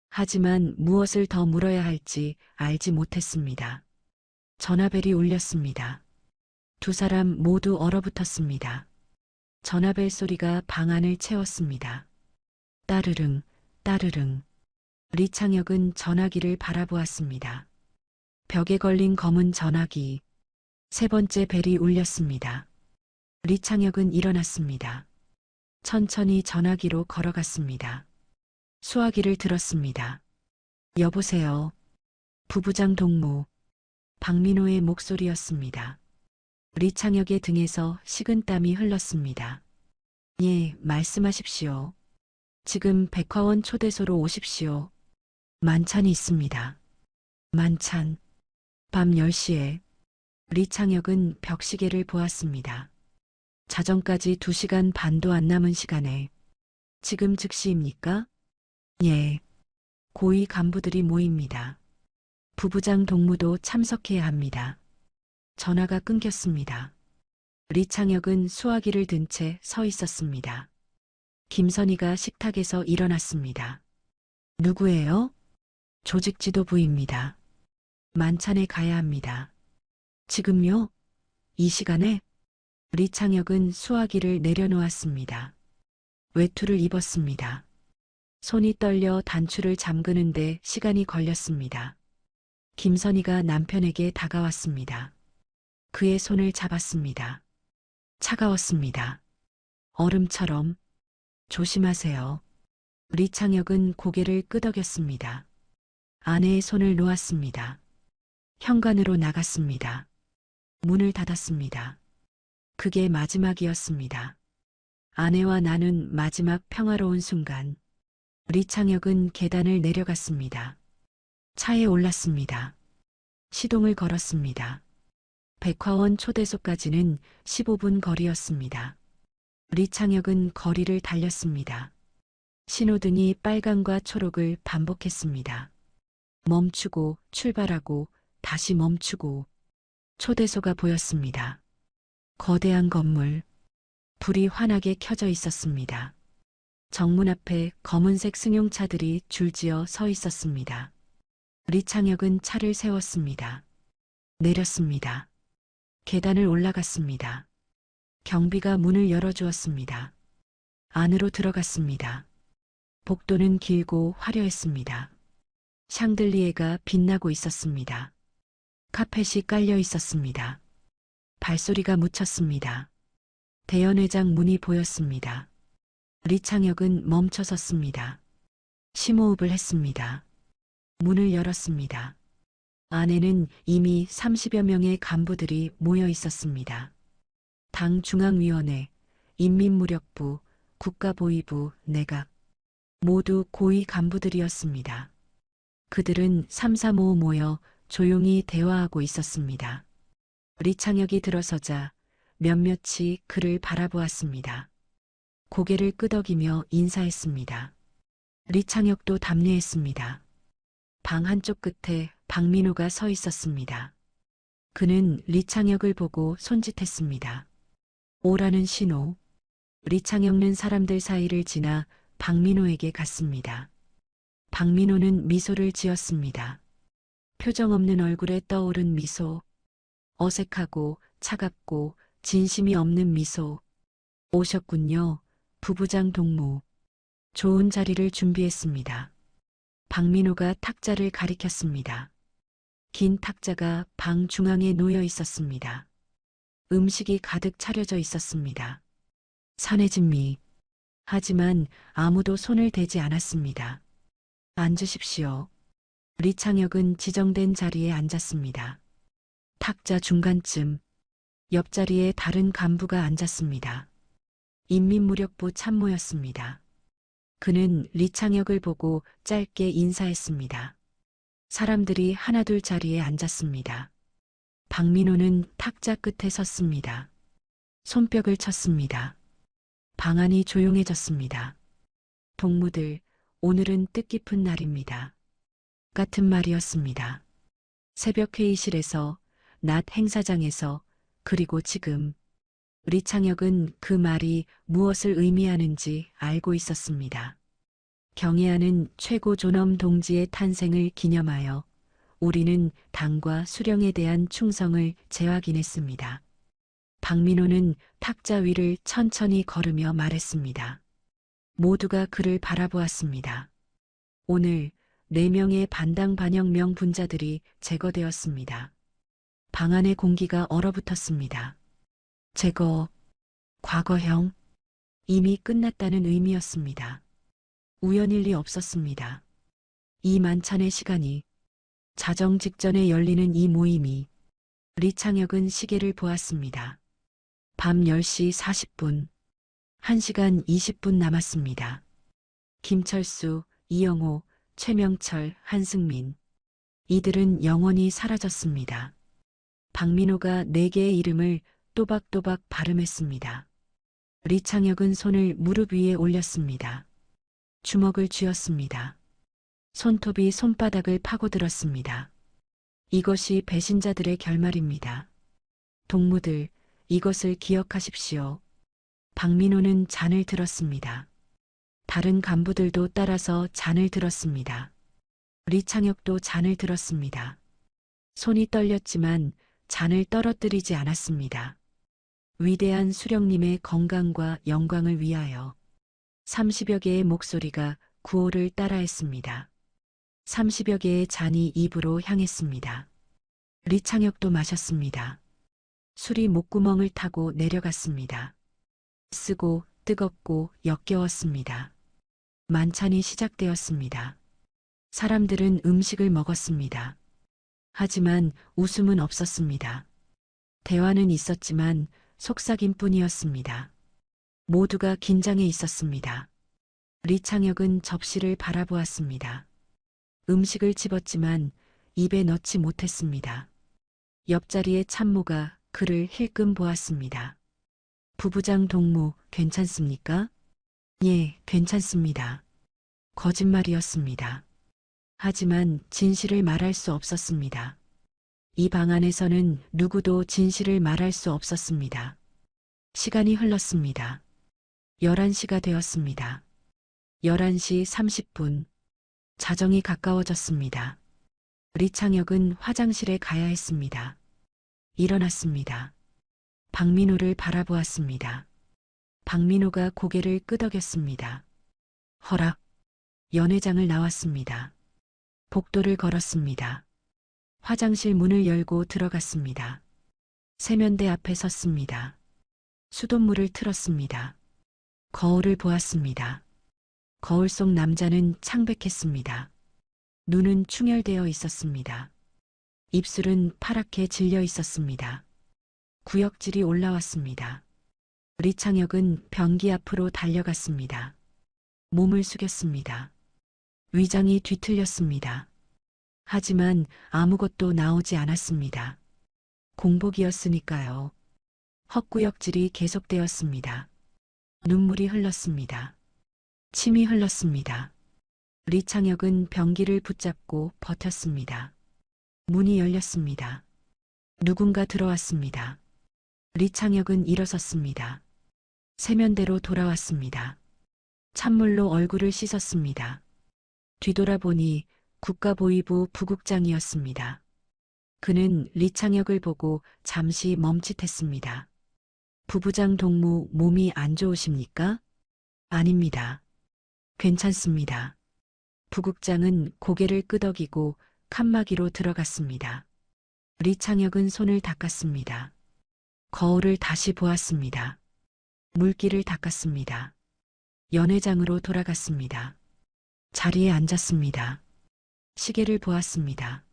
하지만 무엇을 더 물어야 할지 알지 못했습니다. 전화벨이 울렸습니다. 2 사람 모두 얼어붙었습니다. 전화벨 소리가 방 안을 채웠습니다. 따르릉, 따르릉. 리창혁은 전화기를 바라보았습니다. 벽에 걸린 검은 전화기. 3번째 벨이 울렸습니다. 리창혁은 일어났습니다. 천천히 전화기로 걸어갔습니다. 수화기를 들었습니다. 여보세요. 부부장 동무. 박민호의 목소리였습니다. 리창혁의 등에서 식은땀이 흘렀습니다. 예, 말씀하십시오. 지금 백화원 초대소로 오십시오. 만찬이 있습니다. 만찬. 밤 10시에. 리창혁은 벽시계를 보았습니다. 자정까지 2시간 반도 안 남은 시간에. 지금 즉시입니까? 예. 고위 간부들이 모입니다. 부부장 동무도 참석해야 합니다. 전화가 끊겼습니다. 리창혁은 수화기를 든 채 서 있었습니다. 김선희가 식탁에서 일어났습니다. 누구예요? 조직 지도부입니다. 만찬에 가야 합니다. 지금요? 이 시간에? 리창혁은 수화기를 내려놓았습니다. 외투를 입었습니다. 손이 떨려 단추를 잠그는데 시간이 걸렸습니다. 김선희가 남편에게 다가왔습니다. 그의 손을 잡았습니다. 차가웠습니다. 얼음처럼. 조심하세요. 리창혁은 고개를 끄덕였습니다. 아내의 손을 놓았습니다. 현관으로 나갔습니다. 문을 닫았습니다. 그게 마지막이었습니다. 아내와 나눈 마지막 평화로운 순간, 리창혁은 계단을 내려갔습니다. 차에 올랐습니다. 시동을 걸었습니다. 백화원 초대소까지는 15분 거리였습니다. 리창혁은 거리를 달렸습니다. 신호등이 빨강과 초록을 반복했습니다. 멈추고 출발하고 다시 멈추고. 초대소가 보였습니다. 거대한 건물. 불이 환하게 켜져 있었습니다. 정문 앞에 검은색 승용차들이 줄지어 서 있었습니다. 리창혁은 차를 세웠습니다. 내렸습니다. 계단을 올라갔습니다. 경비가 문을 열어주었습니다. 안으로 들어갔습니다. 복도는 길고 화려했습니다. 샹들리에가 빛나고 있었습니다. 카펫이 깔려 있었습니다. 발소리가 묻혔습니다. 대연회장 문이 보였습니다. 리창혁은 멈춰 섰습니다. 심호흡을 했습니다. 문을 열었습니다. 안에는 이미 30여 명의 간부들이 모여 있었습니다. 당 중앙위원회, 인민무력부, 국가보위부, 내각, 모두 고위 간부들이었습니다. 그들은 삼삼오오 모여 조용히 대화하고 있었습니다. 리창혁이 들어서자 몇몇이 그를 바라보았습니다. 고개를 끄덕이며 인사했습니다. 리창혁도 답례했습니다. 방 한쪽 끝에 박민호가 서 있었습니다. 그는 리창혁을 보고 손짓했습니다. 오라는 신호. 리창혁은 사람들 사이를 지나 박민호에게 갔습니다. 박민호는 미소를 지었습니다. 표정 없는 얼굴에 떠오른 미소. 어색하고 차갑고 진심이 없는 미소. 오셨군요. 부부장 동무. 좋은 자리를 준비했습니다. 박민호가 탁자를 가리켰습니다. 긴 탁자가 방 중앙에 놓여 있었습니다. 음식이 가득 차려져 있었습니다. 산해진미. 하지만 아무도 손을 대지 않았습니다. 앉으십시오. 리창혁은 지정된 자리에 앉았습니다. 탁자 중간쯤 옆자리에 다른 간부가 앉았습니다. 인민무력부 참모였습니다. 그는 리창혁을 보고 짧게 인사했습니다. 사람들이 하나둘 자리에 앉았습니다. 박민호는 탁자 끝에 섰습니다. 손뼉을 쳤습니다. 방 안이 조용해졌습니다. 동무들, 오늘은 뜻깊은 날입니다. 같은 말이었습니다. 새벽 회의실에서, 낮 행사장에서, 그리고 지금. 리창혁은 그 말이 무엇을 의미하는지 알고 있었습니다. 경애하는 최고 존엄 동지의 탄생을 기념하여 우리는 당과 수령에 대한 충성을 재확인했습니다. 박민호는 탁자 위를 천천히 걸으며 말했습니다. 모두가 그를 바라보았습니다. 오늘 4명의 반당 반혁명 분자들이 제거되었습니다. 방 안의 공기가 얼어붙었습니다. 제거, 과거형, 이미 끝났다는 의미였습니다. 우연일 리 없었습니다. 이 만찬의 시간이, 자정 직전에 열리는 이 모임이. 리창혁은 시계를 보았습니다. 밤 10시 40분, 1시간 20분 남았습니다. 김철수, 이영호, 최명철, 한승민. 이들은 영원히 사라졌습니다. 박민호가 4개의 이름을 또박또박 발음했습니다. 리창혁은 손을 무릎 위에 올렸습니다. 주먹을 쥐었습니다. 손톱이 손바닥을 파고들었습니다. 이것이 배신자들의 결말입니다. 동무들, 이것을 기억하십시오. 박민호는 잔을 들었습니다. 다른 간부들도 따라서 잔을 들었습니다. 리창혁도 잔을 들었습니다. 손이 떨렸지만 잔을 떨어뜨리지 않았습니다. 위대한 수령님의 건강과 영광을 위하여. 30여 개의 목소리가 구호를 따라했습니다. 30여 개의 잔이 입으로 향했습니다. 리창혁도 마셨습니다. 술이 목구멍을 타고 내려갔습니다. 쓰고 뜨겁고 역겨웠습니다. 만찬이 시작되었습니다. 사람들은 음식을 먹었습니다. 하지만 웃음은 없었습니다. 대화는 있었지만 속삭임뿐이었습니다. 모두가 긴장해 있었습니다. 리창혁은 접시를 바라보았습니다. 음식을 집었지만 입에 넣지 못했습니다. 옆자리의 참모가 그를 힐끔 보았습니다. 부부장 동무, 괜찮습니까? 예, 괜찮습니다. 거짓말이었습니다. 하지만 진실을 말할 수 없었습니다. 이 방 안에서는 누구도 진실을 말할 수 없었습니다. 시간이 흘렀습니다. 11시가 되었습니다. 11시 30분. 자정이 가까워졌습니다. 리창혁은 화장실에 가야 했습니다. 일어났습니다. 박민호를 바라보았습니다. 박민호가 고개를 끄덕였습니다. 허락. 연회장을 나왔습니다. 복도를 걸었습니다. 화장실 문을 열고 들어갔습니다. 세면대 앞에 섰습니다. 수돗물을 틀었습니다. 거울을 보았습니다. 거울 속 남자는 창백했습니다. 눈은 충혈되어 있었습니다. 입술은 파랗게 질려 있었습니다. 구역질이 올라왔습니다. 리창혁은 변기 앞으로 달려갔습니다. 몸을 숙였습니다. 위장이 뒤틀렸습니다. 하지만 아무것도 나오지 않았습니다. 공복이었으니까요. 헛구역질이 계속되었습니다. 눈물이 흘렀습니다. 침이 흘렀습니다. 리창혁은 변기를 붙잡고 버텼습니다. 문이 열렸습니다. 누군가 들어왔습니다. 리창혁은 일어섰습니다. 세면대로 돌아왔습니다. 찬물로 얼굴을 씻었습니다. 뒤돌아보니 국가보위부 부국장이었습니다. 그는 리창혁을 보고 잠시 멈칫했습니다. 부부장 동무 몸이 안 좋으십니까? 아닙니다. 괜찮습니다. 부국장은 고개를 끄덕이고 칸막이로 들어갔습니다. 리창혁은 손을 닦았습니다. 거울을 다시 보았습니다. 물기를 닦았습니다. 연회장으로 돌아갔습니다. 자리에 앉았습니다. 시계를 보았습니다.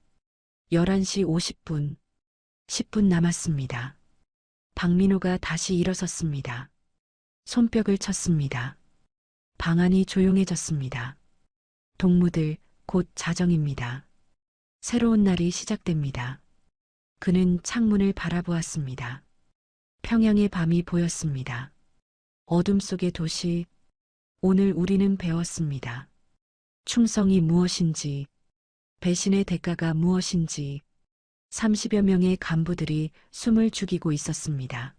11시 50분. 10분 남았습니다. 박민호가 다시 일어섰습니다. 손뼉을 쳤습니다. 방 안이 조용해졌습니다. 동무들, 곧 자정입니다. 새로운 날이 시작됩니다. 그는 창문을 바라보았습니다. 평양의 밤이 보였습니다. 어둠 속의 도시. 오늘 우리는 배웠습니다. 충성이 무엇인지, 배신의 대가가 무엇인지. 30여 명의 간부들이 숨을 죽이고 있었습니다.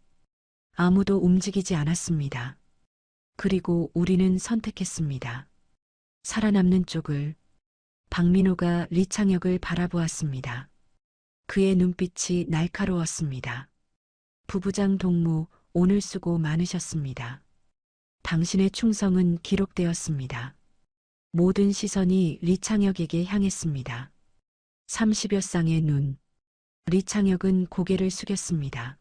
아무도 움직이지 않았습니다. 그리고 우리는 선택했습니다. 살아남는 쪽을. 박민호가 리창혁을 바라보았습니다. 그의 눈빛이 날카로웠습니다. 부부장 동무, 오늘 수고 많으셨습니다. 당신의 충성은 기록되었습니다. 모든 시선이 리창혁에게 향했습니다. 30여 쌍의 눈. 리창혁은 고개를 숙였습니다.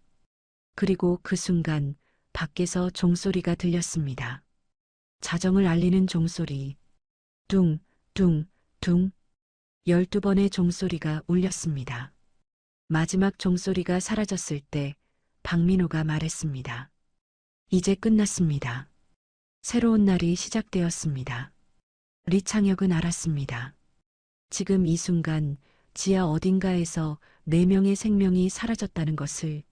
그리고 그 순간 밖에서 종소리가 들렸습니다. 자정을 알리는 종소리. 둥, 둥, 둥. 12번의 종소리가 울렸습니다. 마지막 종소리가 사라졌을 때 박민호가 말했습니다. 이제 끝났습니다. 새로운 날이 시작되었습니다. 리창혁은 알았습니다. 지금 이 순간 지하 어딘가에서 4명의 생명이 사라졌다는 것을,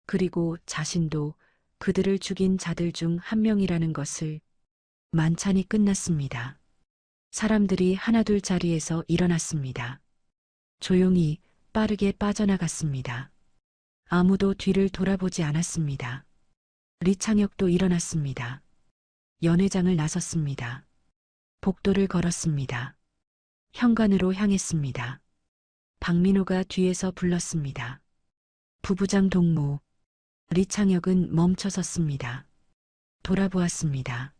그리고 자신도 그들을 죽인 자들 중 한 명이라는 것을. 만찬이 끝났습니다. 사람들이 하나둘 자리에서 일어났습니다. 조용히 빠르게 빠져나갔습니다. 아무도 뒤를 돌아보지 않았습니다. 리창혁도 일어났습니다. 연회장을 나섰습니다. 복도를 걸었습니다. 현관으로 향했습니다. 박민호가 뒤에서 불렀습니다. 부부장 동무. 리창혁은 멈춰 섰습니다. 돌아보았습니다.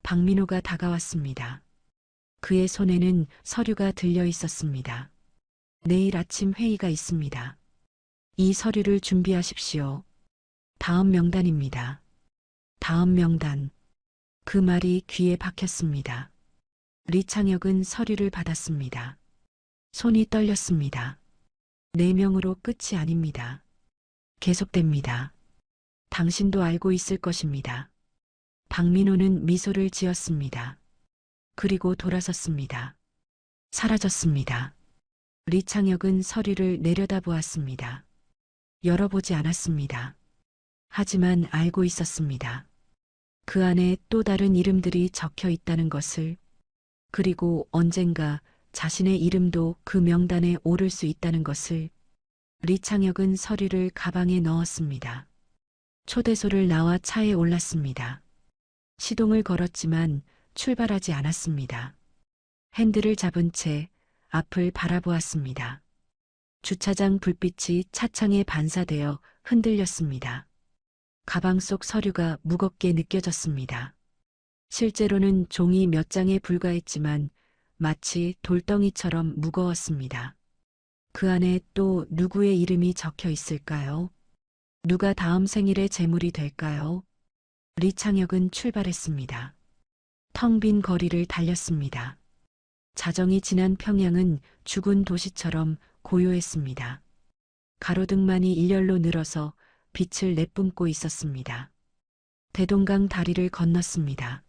박민호가 다가왔습니다. 그의 손에는 서류가 들려 있었습니다. 내일 아침 회의가 있습니다. 이 서류를 준비하십시오. 다음 명단입니다. 다음 명단. 그 말이 귀에 박혔습니다. 리창혁은 서류를 받았습니다. 손이 떨렸습니다. 4명으로 끝이 아닙니다. 계속됩니다. 당신도 알고 있을 것입니다. 박민호는 미소를 지었습니다. 그리고 돌아섰습니다. 사라졌습니다. 리창혁은 서류를 내려다보았습니다. 열어보지 않았습니다. 하지만 알고 있었습니다. 그 안에 또 다른 이름들이 적혀 있다는 것을, 그리고 언젠가 자신의 이름도 그 명단에 오를 수 있다는 것을. 리창혁은 서류를 가방에 넣었습니다. 초대소를 나와 차에 올랐습니다. 시동을 걸었지만 출발하지 않았습니다. 핸들을 잡은 채 앞을 바라보았습니다. 주차장 불빛이 차창에 반사되어 흔들렸습니다. 가방 속 서류가 무겁게 느껴졌습니다. 실제로는 종이 몇 장에 불과했지만 마치 돌덩이처럼 무거웠습니다. 그 안에 또 누구의 이름이 적혀 있을까요? 누가 다음 생일의 제물이 될까요? 리창혁은 출발했습니다. 텅 빈 거리를 달렸습니다. 자정이 지난 평양은 죽은 도시처럼 고요했습니다. 가로등만이 일렬로 늘어서 빛을 내뿜고 있었습니다. 대동강 다리를 건넜습니다.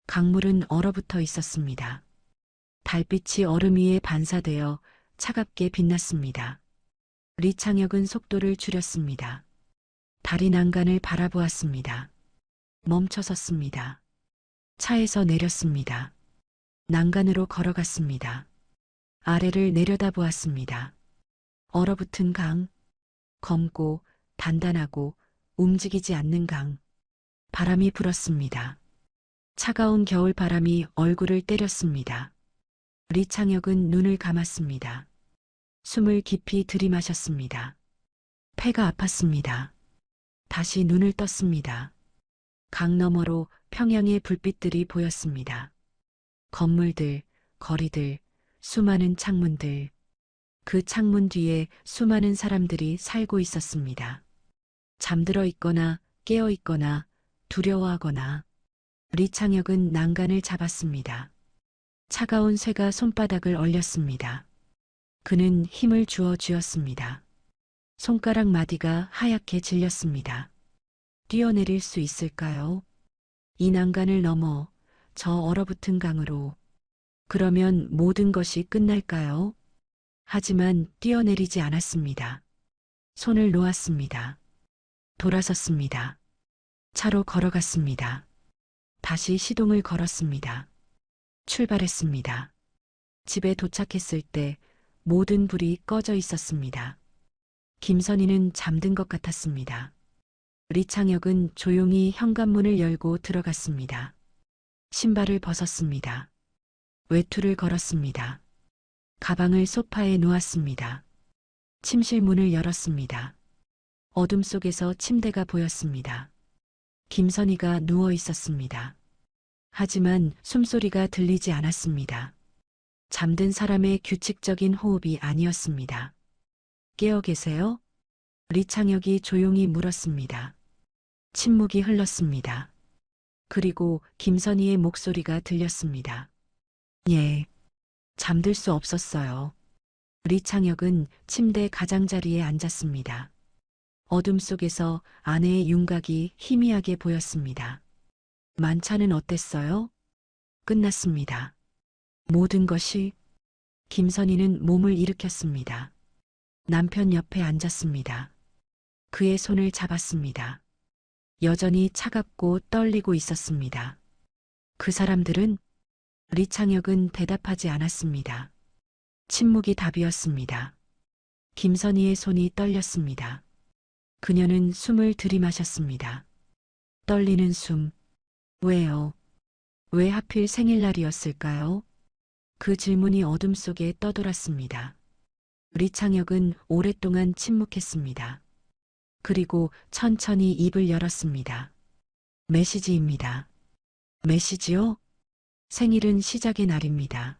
강물은 얼어붙어 있었습니다. 달빛이 얼음 위에 반사되어 차갑게 빛났습니다. 리창혁은 속도를 줄였습니다. 다리 난간을 바라보았습니다. 멈춰 섰습니다. 차에서 내렸습니다. 난간으로 걸어갔습니다. 아래를 내려다보았습니다. 얼어붙은 강, 검고 단단하고 움직이지 않는 강. 바람이 불었습니다. 차가운 겨울 바람이 얼굴을 때렸습니다. 리창혁은 눈을 감았습니다. 숨을 깊이 들이마셨습니다. 폐가 아팠습니다. 다시 눈을 떴습니다. 강 너머로 평양의 불빛들이 보였습니다. 건물들, 거리들, 수많은 창문들. 그 창문 뒤에 수많은 사람들이 살고 있었습니다. 잠들어 있거나 깨어 있거나 두려워하거나. 리창혁은 난간을 잡았습니다. 차가운 쇠가 손바닥을 얼렸습니다. 그는 힘을 주어 쥐었습니다. 손가락 마디가 하얗게 질렸습니다. 뛰어내릴 수 있을까요? 이 난간을 넘어 저 얼어붙은 강으로. 그러면 모든 것이 끝날까요? 하지만 뛰어내리지 않았습니다. 손을 놓았습니다. 돌아섰습니다. 차로 걸어갔습니다. 다시 시동을 걸었습니다. 출발했습니다. 집에 도착했을 때 모든 불이 꺼져 있었습니다. 김선희는 잠든 것 같았습니다. 리창혁은 조용히 현관문을 열고 들어갔습니다. 신발을 벗었습니다. 외투를 걸었습니다. 가방을 소파에 놓았습니다. 침실 문을 열었습니다. 어둠 속에서 침대가 보였습니다. 김선희가 누워 있었습니다. 하지만 숨소리가 들리지 않았습니다. 잠든 사람의 규칙적인 호흡이 아니었습니다. 깨어 계세요? 리창혁이 조용히 물었습니다. 침묵이 흘렀습니다. 그리고 김선희의 목소리가 들렸습니다. 예. 잠들 수 없었어요. 리창혁은 침대 가장자리에 앉았습니다. 어둠 속에서 아내의 윤곽이 희미하게 보였습니다. 만찬은 어땠어요? 끝났습니다. 모든 것이. 김선희는 몸을 일으켰습니다. 남편 옆에 앉았습니다. 그의 손을 잡았습니다. 여전히 차갑고 떨리고 있었습니다. 그 사람들은? 리창혁은 대답하지 않았습니다. 침묵이 답이었습니다. 김선희의 손이 떨렸습니다. 그녀는 숨을 들이마셨습니다. 떨리는 숨. 왜요? 왜 하필 생일날이었을까요? 그 질문이 어둠 속에 떠돌았습니다. 리창혁은 오랫동안 침묵했습니다. 그리고 천천히 입을 열었습니다. 메시지입니다. 메시지요? 생일은 시작의 날입니다.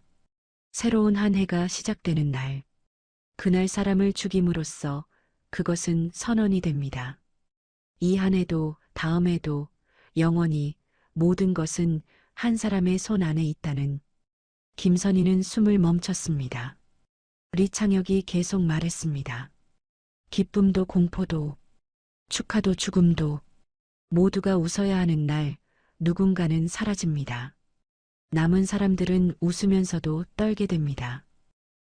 새로운 한 해가 시작되는 날. 그날 사람을 죽임으로써 그것은 선언이 됩니다. 이 한 해도 다음 해도 영원히 모든 것은 한 사람의 손 안에 있다는. 김선희는 숨을 멈췄습니다. 리창혁이 계속 말했습니다. 기쁨도 공포도 축하도 죽음도 모두가 웃어야 하는 날 누군가는 사라집니다. 남은 사람들은 웃으면서도 떨게 됩니다.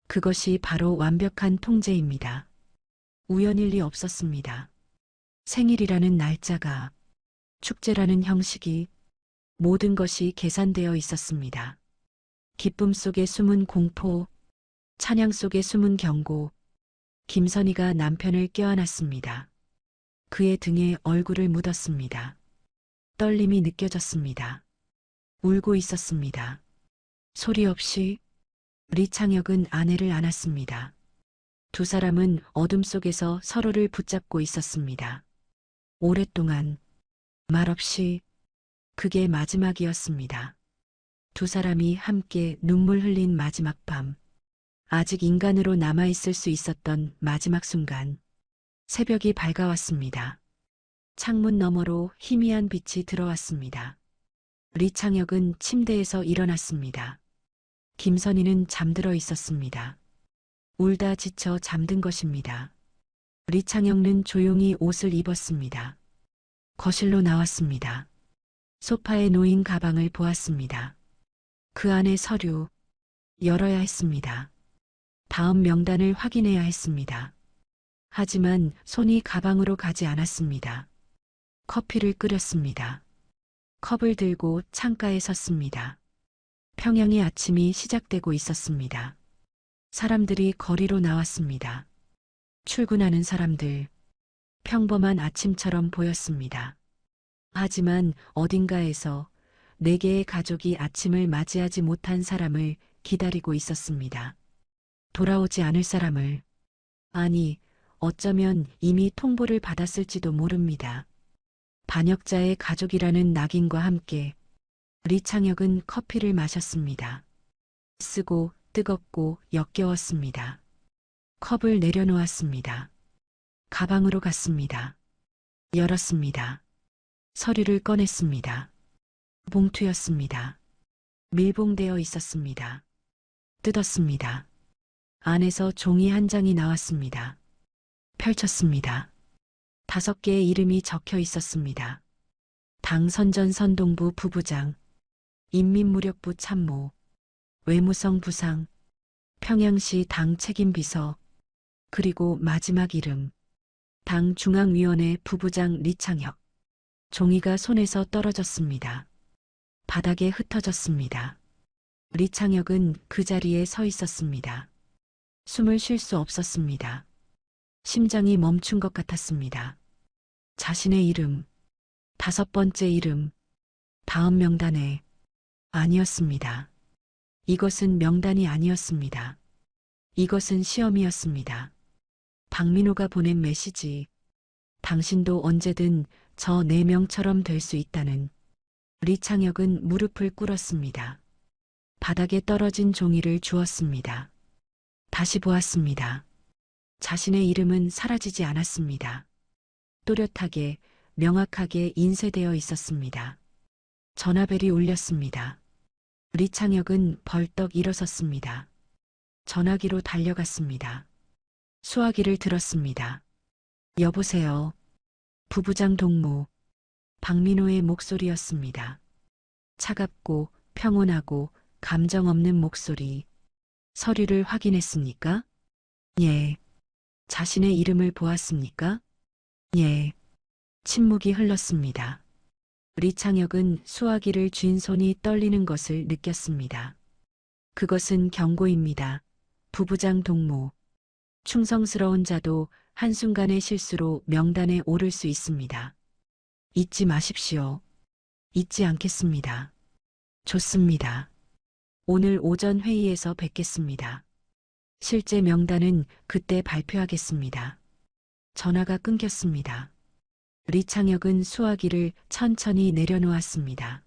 그것이 바로 완벽한 통제입니다. 우연일 리 없었습니다. 생일이라는 날짜가, 축제라는 형식이, 모든 것이 계산되어 있었습니다. 기쁨 속에 숨은 공포, 찬양 속에 숨은 경고. 김선희가 남편을 껴안았습니다. 그의 등에 얼굴을 묻었습니다. 떨림이 느껴졌습니다. 울고 있었습니다. 소리 없이. 리창혁은 아내를 안았습니다. 두 사람은 어둠 속에서 서로를 붙잡고 있었습니다. 오랫동안 말없이. 그게 마지막이었습니다. 두 사람이 함께 눈물 흘린 마지막 밤. 아직 인간으로 남아있을 수 있었던 마지막 순간. 새벽이 밝아왔습니다. 창문 너머로 희미한 빛이 들어왔습니다. 리창혁은 침대에서 일어났습니다. 김선희는 잠들어 있었습니다. 울다 지쳐 잠든 것입니다. 리창혁은 조용히 옷을 입었습니다. 거실로 나왔습니다. 소파에 놓인 가방을 보았습니다. 그 안에 서류. 열어야 했습니다. 다음 명단을 확인해야 했습니다. 하지만 손이 가방으로 가지 않았습니다. 커피를 끓였습니다. 컵을 들고 창가에 섰습니다. 평양의 아침이 시작되고 있었습니다. 사람들이 거리로 나왔습니다. 출근하는 사람들. 평범한 아침처럼 보였습니다. 하지만 어딘가에서 네 개의 가족이 아침을 맞이하지 못한 사람을 기다리고 있었습니다. 돌아오지 않을 사람을. 아니, 어쩌면 이미 통보를 받았을지도 모릅니다. 반역자의 가족이라는 낙인과 함께 리창혁은 커피를 마셨습니다. 쓰고 뜨겁고 역겨웠습니다. 컵을 내려놓았습니다. 가방으로 갔습니다. 열었습니다. 서류를 꺼냈습니다. 봉투였습니다. 밀봉되어 있었습니다. 뜯었습니다. 안에서 종이 한 장이 나왔습니다. 펼쳤습니다. 5개의 이름이 적혀 있었습니다. 당 선전선동부 부부장, 인민무력부 참모, 외무성 부상, 평양시 당 책임비서, 그리고 마지막 이름, 당 중앙위원회 부부장 리창혁. 종이가 손에서 떨어졌습니다. 바닥에 흩어졌습니다. 리창혁은 그 자리에 서 있었습니다. 숨을 쉴 수 없었습니다. 심장이 멈춘 것 같았습니다. 자신의 이름, 5번째 이름, 다음 명단에. 아니었습니다. 이것은 명단이 아니었습니다. 이것은 시험이었습니다. 박민호가 보낸 메시지. 당신도 언제든 저 4명처럼 될 수 있다는. 리창혁은 무릎을 꿇었습니다. 바닥에 떨어진 종이를 주었습니다. 다시 보았습니다. 자신의 이름은 사라지지 않았습니다. 또렷하게, 명확하게 인쇄되어 있었습니다. 전화벨이 울렸습니다. 리창혁은 벌떡 일어섰습니다. 전화기로 달려갔습니다. 수화기를 들었습니다. 여보세요. 부부장 동무. 박민호의 목소리였습니다. 차갑고 평온하고 감정 없는 목소리. 서류를 확인했습니까? 예. 자신의 이름을 보았습니까? 예. 침묵이 흘렀습니다. 리창혁은 수화기를 쥔 손이 떨리는 것을 느꼈습니다. 그것은 경고입니다. 부부장 동무. 충성스러운 자도 한순간의 실수로 명단에 오를 수 있습니다. 잊지 마십시오. 잊지 않겠습니다. 좋습니다. 오늘 오전 회의에서 뵙겠습니다. 실제 명단은 그때 발표하겠습니다. 전화가 끊겼습니다. 리창혁은 수화기를 천천히 내려놓았습니다.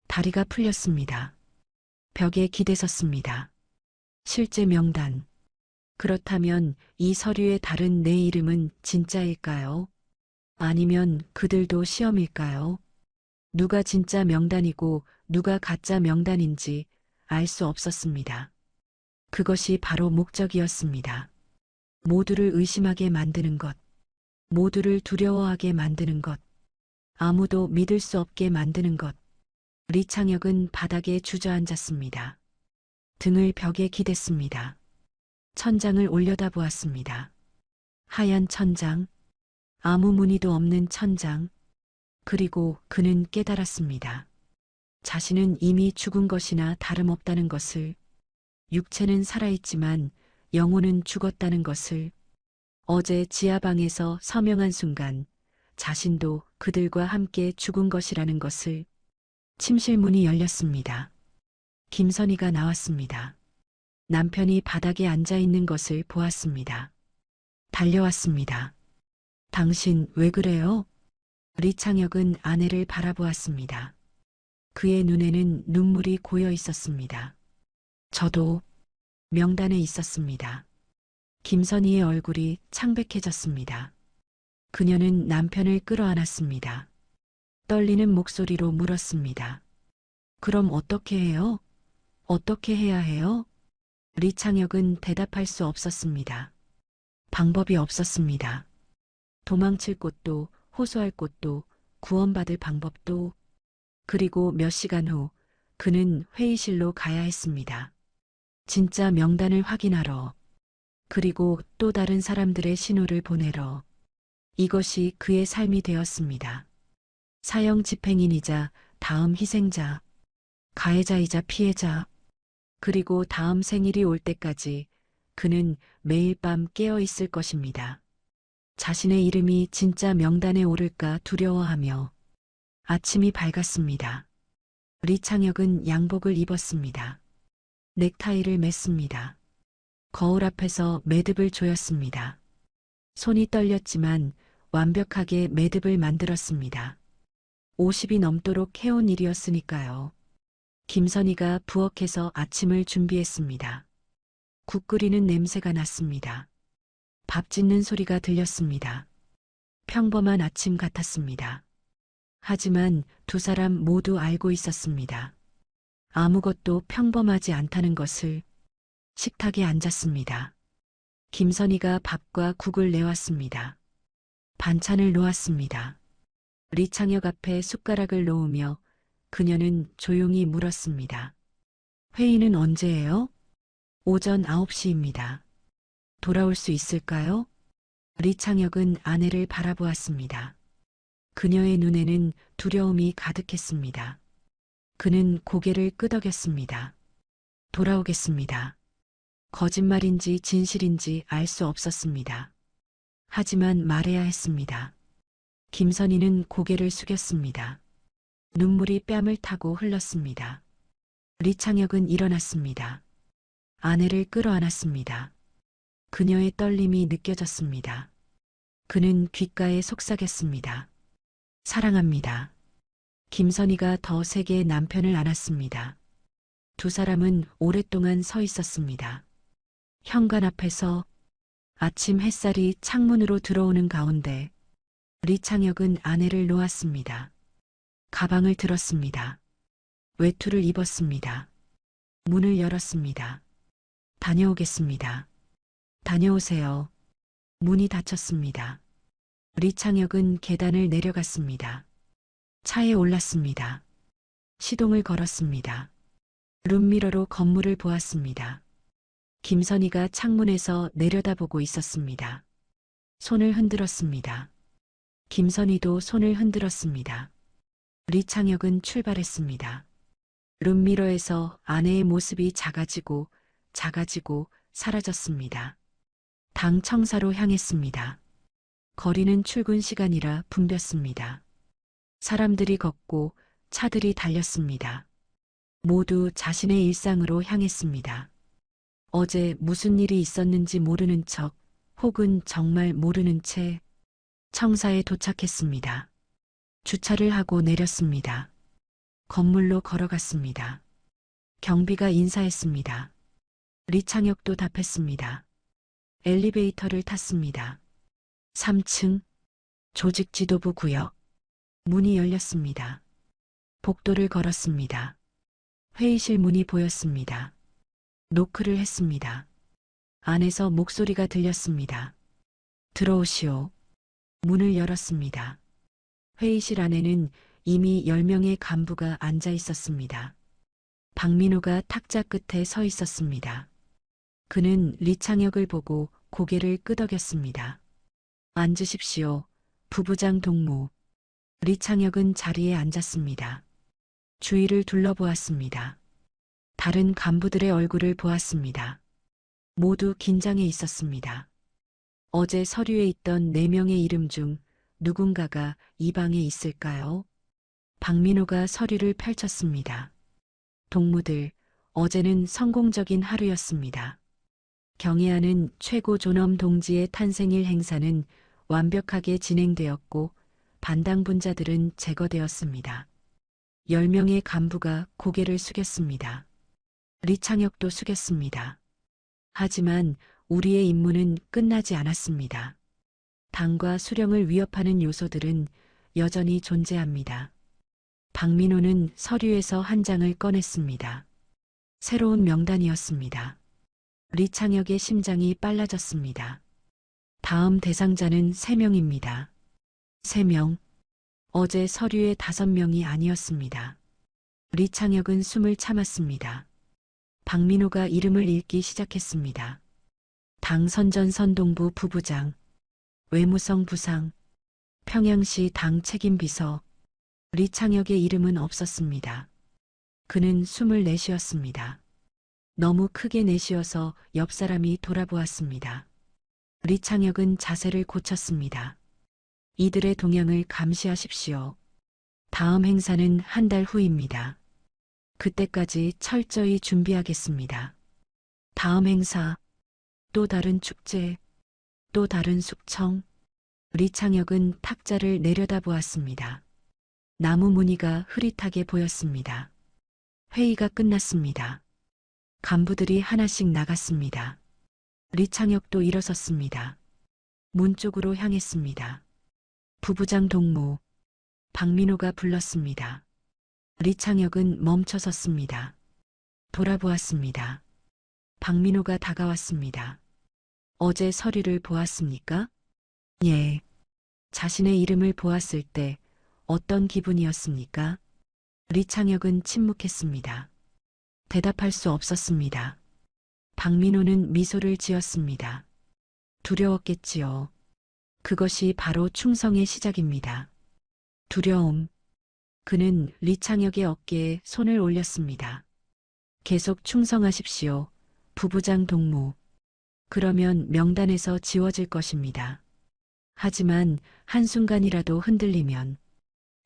다리가 풀렸습니다. 벽에 기대섰습니다. 실제 명단. 그렇다면 이 서류에 다른 내 이름은 진짜일까요? 아니면 그들도 시험일까요? 누가 진짜 명단이고 누가 가짜 명단인지 알 수 없었습니다. 그것이 바로 목적이었습니다. 모두를 의심하게 만드는 것, 모두를 두려워하게 만드는 것, 아무도 믿을 수 없게 만드는 것. 리창혁은 바닥에 주저앉았습니다. 등을 벽에 기댔습니다. 천장을 올려다보았습니다. 하얀 천장, 아무 무늬도 없는 천장. 그리고 그는 깨달았습니다. 자신은 이미 죽은 것이나 다름없다는 것을, 육체는 살아있지만 영혼은 죽었다는 것을, 어제 지하방에서 서명한 순간 자신도 그들과 함께 죽은 것이라는 것을. 침실 문이 열렸습니다. 김선희가 나왔습니다. 남편이 바닥에 앉아 있는 것을 보았습니다. 달려왔습니다. 당신 왜 그래요? 리창혁은 아내를 바라보았습니다. 그의 눈에는 눈물이 고여 있었습니다. 저도 명단에 있었습니다. 김선희의 얼굴이 창백해졌습니다. 그녀는 남편을 끌어안았습니다. 떨리는 목소리로 물었습니다. 그럼 어떻게 해요? 어떻게 해야 해요? 리창혁은 대답할 수 없었습니다. 방법이 없었습니다. 도망칠 곳도, 호소할 곳도, 구원받을 방법도. 그리고 몇 시간 후 그는 회의실로 가야 했습니다. 진짜 명단을 확인하러. 그리고 또 다른 사람들의 신호를 보내러. 이것이 그의 삶이 되었습니다. 사형 집행인이자 다음 희생자, 가해자이자 피해자. 그리고 다음 생일이 올 때까지 그는 매일 밤 깨어 있을 것입니다. 자신의 이름이 진짜 명단에 오를까 두려워하며. 아침이 밝았습니다. 리창혁은 양복을 입었습니다. 넥타이를 맸습니다. 거울 앞에서 매듭을 조였습니다. 손이 떨렸지만 완벽하게 매듭을 만들었습니다. 50이 넘도록 해온 일이었으니까요. 김선희가 부엌에서 아침을 준비했습니다. 국 끓이는 냄새가 났습니다. 밥 짓는 소리가 들렸습니다. 평범한 아침 같았습니다. 하지만 두 사람 모두 알고 있었습니다. 아무것도 평범하지 않다는 것을. 식탁에 앉았습니다. 김선희가 밥과 국을 내왔습니다. 반찬을 놓았습니다. 리창혁 앞에 숟가락을 놓으며 그녀는 조용히 물었습니다. 회의는 언제예요? 오전 9시입니다. 돌아올 수 있을까요? 리창혁은 아내를 바라보았습니다. 그녀의 눈에는 두려움이 가득했습니다. 그는 고개를 끄덕였습니다. 돌아오겠습니다. 거짓말인지 진실인지 알 수 없었습니다. 하지만 말해야 했습니다. 김선희는 고개를 숙였습니다. 눈물이 뺨을 타고 흘렀습니다. 리창혁은 일어났습니다. 아내를 끌어안았습니다. 그녀의 떨림이 느껴졌습니다. 그는 귓가에 속삭였습니다. 사랑합니다. 김선희가 더 세게 남편을 안았습니다. 두 사람은 오랫동안 서 있었습니다. 현관 앞에서. 아침 햇살이 창문으로 들어오는 가운데 리창혁은 아내를 놓았습니다. 가방을 들었습니다. 외투를 입었습니다. 문을 열었습니다. 다녀오겠습니다. 다녀오세요. 문이 닫혔습니다. 리창혁은 계단을 내려갔습니다. 차에 올랐습니다. 시동을 걸었습니다. 룸미러로 건물을 보았습니다. 김선희가 창문에서 내려다보고 있었습니다. 손을 흔들었습니다. 김선희도 손을 흔들었습니다. 리창혁은 출발했습니다. 룸미러에서 아내의 모습이 작아지고 작아지고 사라졌습니다. 당 청사로 향했습니다. 거리는 출근 시간이라 붐볐습니다. 사람들이 걷고 차들이 달렸습니다. 모두 자신의 일상으로 향했습니다. 어제 무슨 일이 있었는지 모르는 척 혹은 정말 모르는 채 청사에 도착했습니다. 주차를 하고 내렸습니다. 건물로 걸어갔습니다. 경비가 인사했습니다. 리창혁도 답했습니다. 엘리베이터를 탔습니다. 3층 조직지도부 구역. 문이 열렸습니다. 복도를 걸었습니다. 회의실 문이 보였습니다. 노크를 했습니다. 안에서 목소리가 들렸습니다. 들어오시오. 문을 열었습니다. 회의실 안에는 이미 10명의 간부가 앉아 있었습니다. 박민호가 탁자 끝에 서 있었습니다. 그는 리창혁을 보고 고개를 끄덕였습니다. 앉으십시오. 부부장 동무. 리창혁은 자리에 앉았습니다. 주위를 둘러보았습니다. 다른 간부들의 얼굴을 보았습니다. 모두 긴장해 있었습니다. 어제 서류에 있던 4명의 이름 중 누군가가 이 방에 있을까요? 박민호가 서류를 펼쳤습니다. 동무들, 어제는 성공적인 하루였습니다. 경애하는 최고 존엄 동지의 탄생일 행사는 완벽하게 진행되었고 반당분자들은 제거되었습니다. 10명의 간부가 고개를 숙였습니다. 리창혁도 숙였습니다. 하지만 우리의 임무는 끝나지 않았습니다. 당과 수령을 위협하는 요소들은 여전히 존재합니다. 박민호는 서류에서 한 장을 꺼냈습니다. 새로운 명단이었습니다. 리창혁의 심장이 빨라졌습니다. 다음 대상자는 3명입니다. 3명. 어제 서류에 5명이 아니었습니다. 리창혁은 숨을 참았습니다. 박민호가 이름을 읽기 시작했습니다. 당 선전선동부 부부장, 외무성 부상, 평양시 당 책임비서. 리창혁의 이름은 없었습니다. 그는 숨을 내쉬었습니다. 너무 크게 내쉬어서 옆 사람이 돌아보았습니다. 리창혁은 자세를 고쳤습니다. 이들의 동향을 감시하십시오. 다음 행사는 한 달 후입니다. 그때까지 철저히 준비하겠습니다. 다음 행사, 또 다른 축제, 또 다른 숙청. 리창혁은 탁자를 내려다보았습니다. 나무 무늬가 흐릿하게 보였습니다. 회의가 끝났습니다. 간부들이 하나씩 나갔습니다. 리창혁도 일어섰습니다. 문 쪽으로 향했습니다. 부부장 동무. 박민호가 불렀습니다. 리창혁은 멈춰섰습니다. 돌아보았습니다. 박민호가 다가왔습니다. 어제 서류를 보았습니까? 예. 자신의 이름을 보았을 때 어떤 기분이었습니까? 리창혁은 침묵했습니다. 대답할 수 없었습니다. 박민호는 미소를 지었습니다. 두려웠겠지요. 그것이 바로 충성의 시작입니다. 두려움. 그는 리창혁의 어깨에 손을 올렸습니다. 계속 충성하십시오. 부부장 동무. 그러면 명단에서 지워질 것입니다. 하지만 한순간이라도 흔들리면.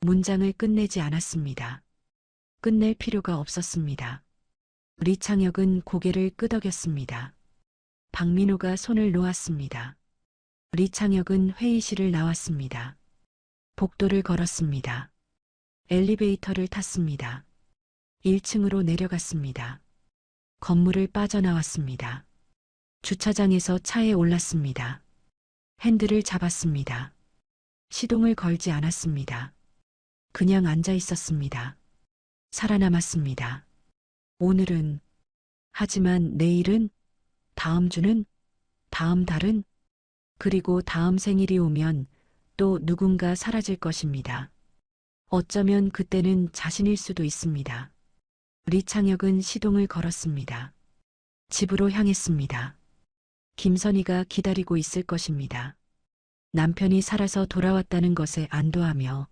문장을 끝내지 않았습니다. 끝낼 필요가 없었습니다. 리창혁은 고개를 끄덕였습니다. 박민호가 손을 놓았습니다. 리창혁은 회의실을 나왔습니다. 복도를 걸었습니다. 엘리베이터를 탔습니다. 1층으로 내려갔습니다. 건물을 빠져나왔습니다. 주차장에서 차에 올랐습니다. 핸들을 잡았습니다. 시동을 걸지 않았습니다. 그냥 앉아 있었습니다. 살아남았습니다. 오늘은, 하지만 내일은, 다음 주는, 다음 달은, 그리고 다음 생일이 오면 또 누군가 사라질 것입니다. 어쩌면 그때는 자신일 수도 있습니다. 리창혁은 시동을 걸었습니다. 집으로 향했습니다. 김선희가 기다리고 있을 것입니다. 남편이 살아서 돌아왔다는 것에 안도하며.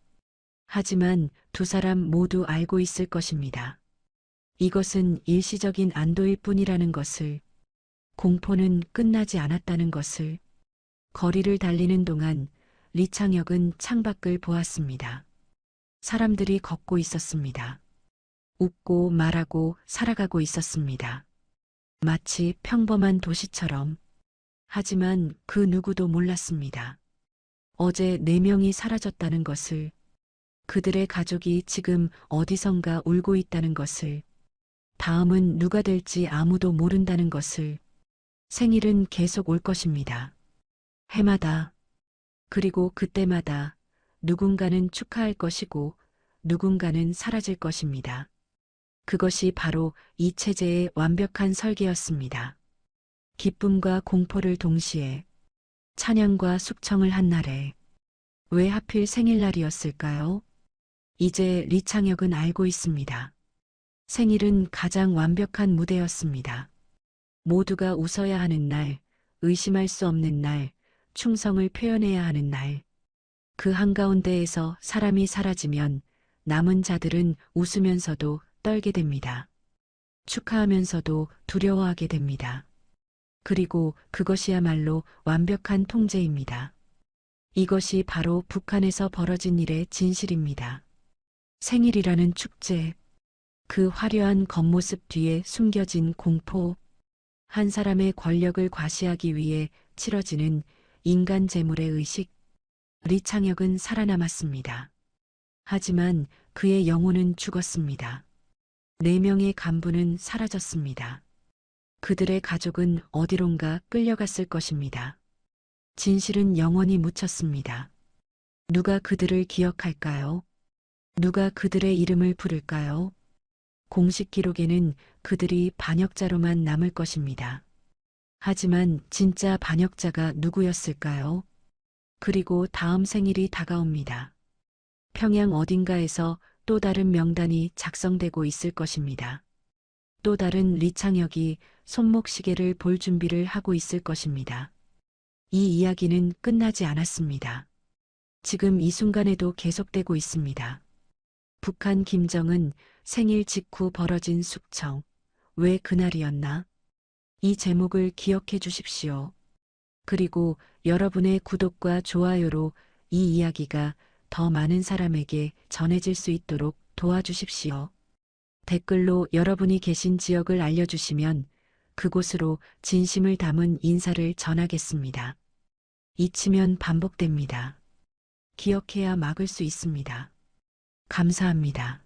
하지만 두 사람 모두 알고 있을 것입니다. 이것은 일시적인 안도일 뿐이라는 것을. 공포는 끝나지 않았다는 것을. 거리를 달리는 동안 리창혁은 창밖을 보았습니다. 사람들이 걷고 있었습니다. 웃고 말하고 살아가고 있었습니다. 마치 평범한 도시처럼. 하지만 그 누구도 몰랐습니다. 어제 4명이 사라졌다는 것을, 그들의 가족이 지금 어디선가 울고 있다는 것을, 다음은 누가 될지 아무도 모른다는 것을. 생일은 계속 올 것입니다. 해마다, 그리고 그때마다 누군가는 축하할 것이고 누군가는 사라질 것입니다. 그것이 바로 이 체제의 완벽한 설계였습니다. 기쁨과 공포를 동시에, 찬양과 숙청을 한 날에. 왜 하필 생일날이었을까요? 이제 리창혁은 알고 있습니다. 생일은 가장 완벽한 무대였습니다. 모두가 웃어야 하는 날, 의심할 수 없는 날, 충성을 표현해야 하는 날. 그 한가운데에서 사람이 사라지면 남은 자들은 웃으면서도 떨게 됩니다. 축하하면서도 두려워하게 됩니다. 그리고 그것이야말로 완벽한 통제입니다. 이것이 바로 북한에서 벌어진 일의 진실입니다. 생일이라는 축제, 그 화려한 겉모습 뒤에 숨겨진 공포, 한 사람의 권력을 과시하기 위해 치러지는 인간 재물의 의식. 리창혁은 살아남았습니다. 하지만 그의 영혼은 죽었습니다. 4명의 간부는 사라졌습니다. 그들의 가족은 어디론가 끌려갔을 것입니다. 진실은 영원히 묻혔습니다. 누가 그들을 기억할까요? 누가 그들의 이름을 부를까요? 공식 기록에는 그들이 반역자로만 남을 것입니다. 하지만 진짜 반역자가 누구였을까요? 그리고 다음 생일이 다가옵니다. 평양 어딘가에서 또 다른 명단이 작성되고 있을 것입니다. 또 다른 리창혁이 손목시계를 볼 준비를 하고 있을 것입니다. 이 이야기는 끝나지 않았습니다. 지금 이 순간에도 계속되고 있습니다. 북한 김정은 생일 직후 벌어진 숙청. 왜 그날이었나? 이 제목을 기억해 주십시오. 그리고 여러분의 구독과 좋아요로 이 이야기가 더 많은 사람에게 전해질 수 있도록 도와주십시오. 댓글로 여러분이 계신 지역을 알려주시면 그곳으로 진심을 담은 인사를 전하겠습니다. 잊히면 반복됩니다. 기억해야 막을 수 있습니다. 감사합니다.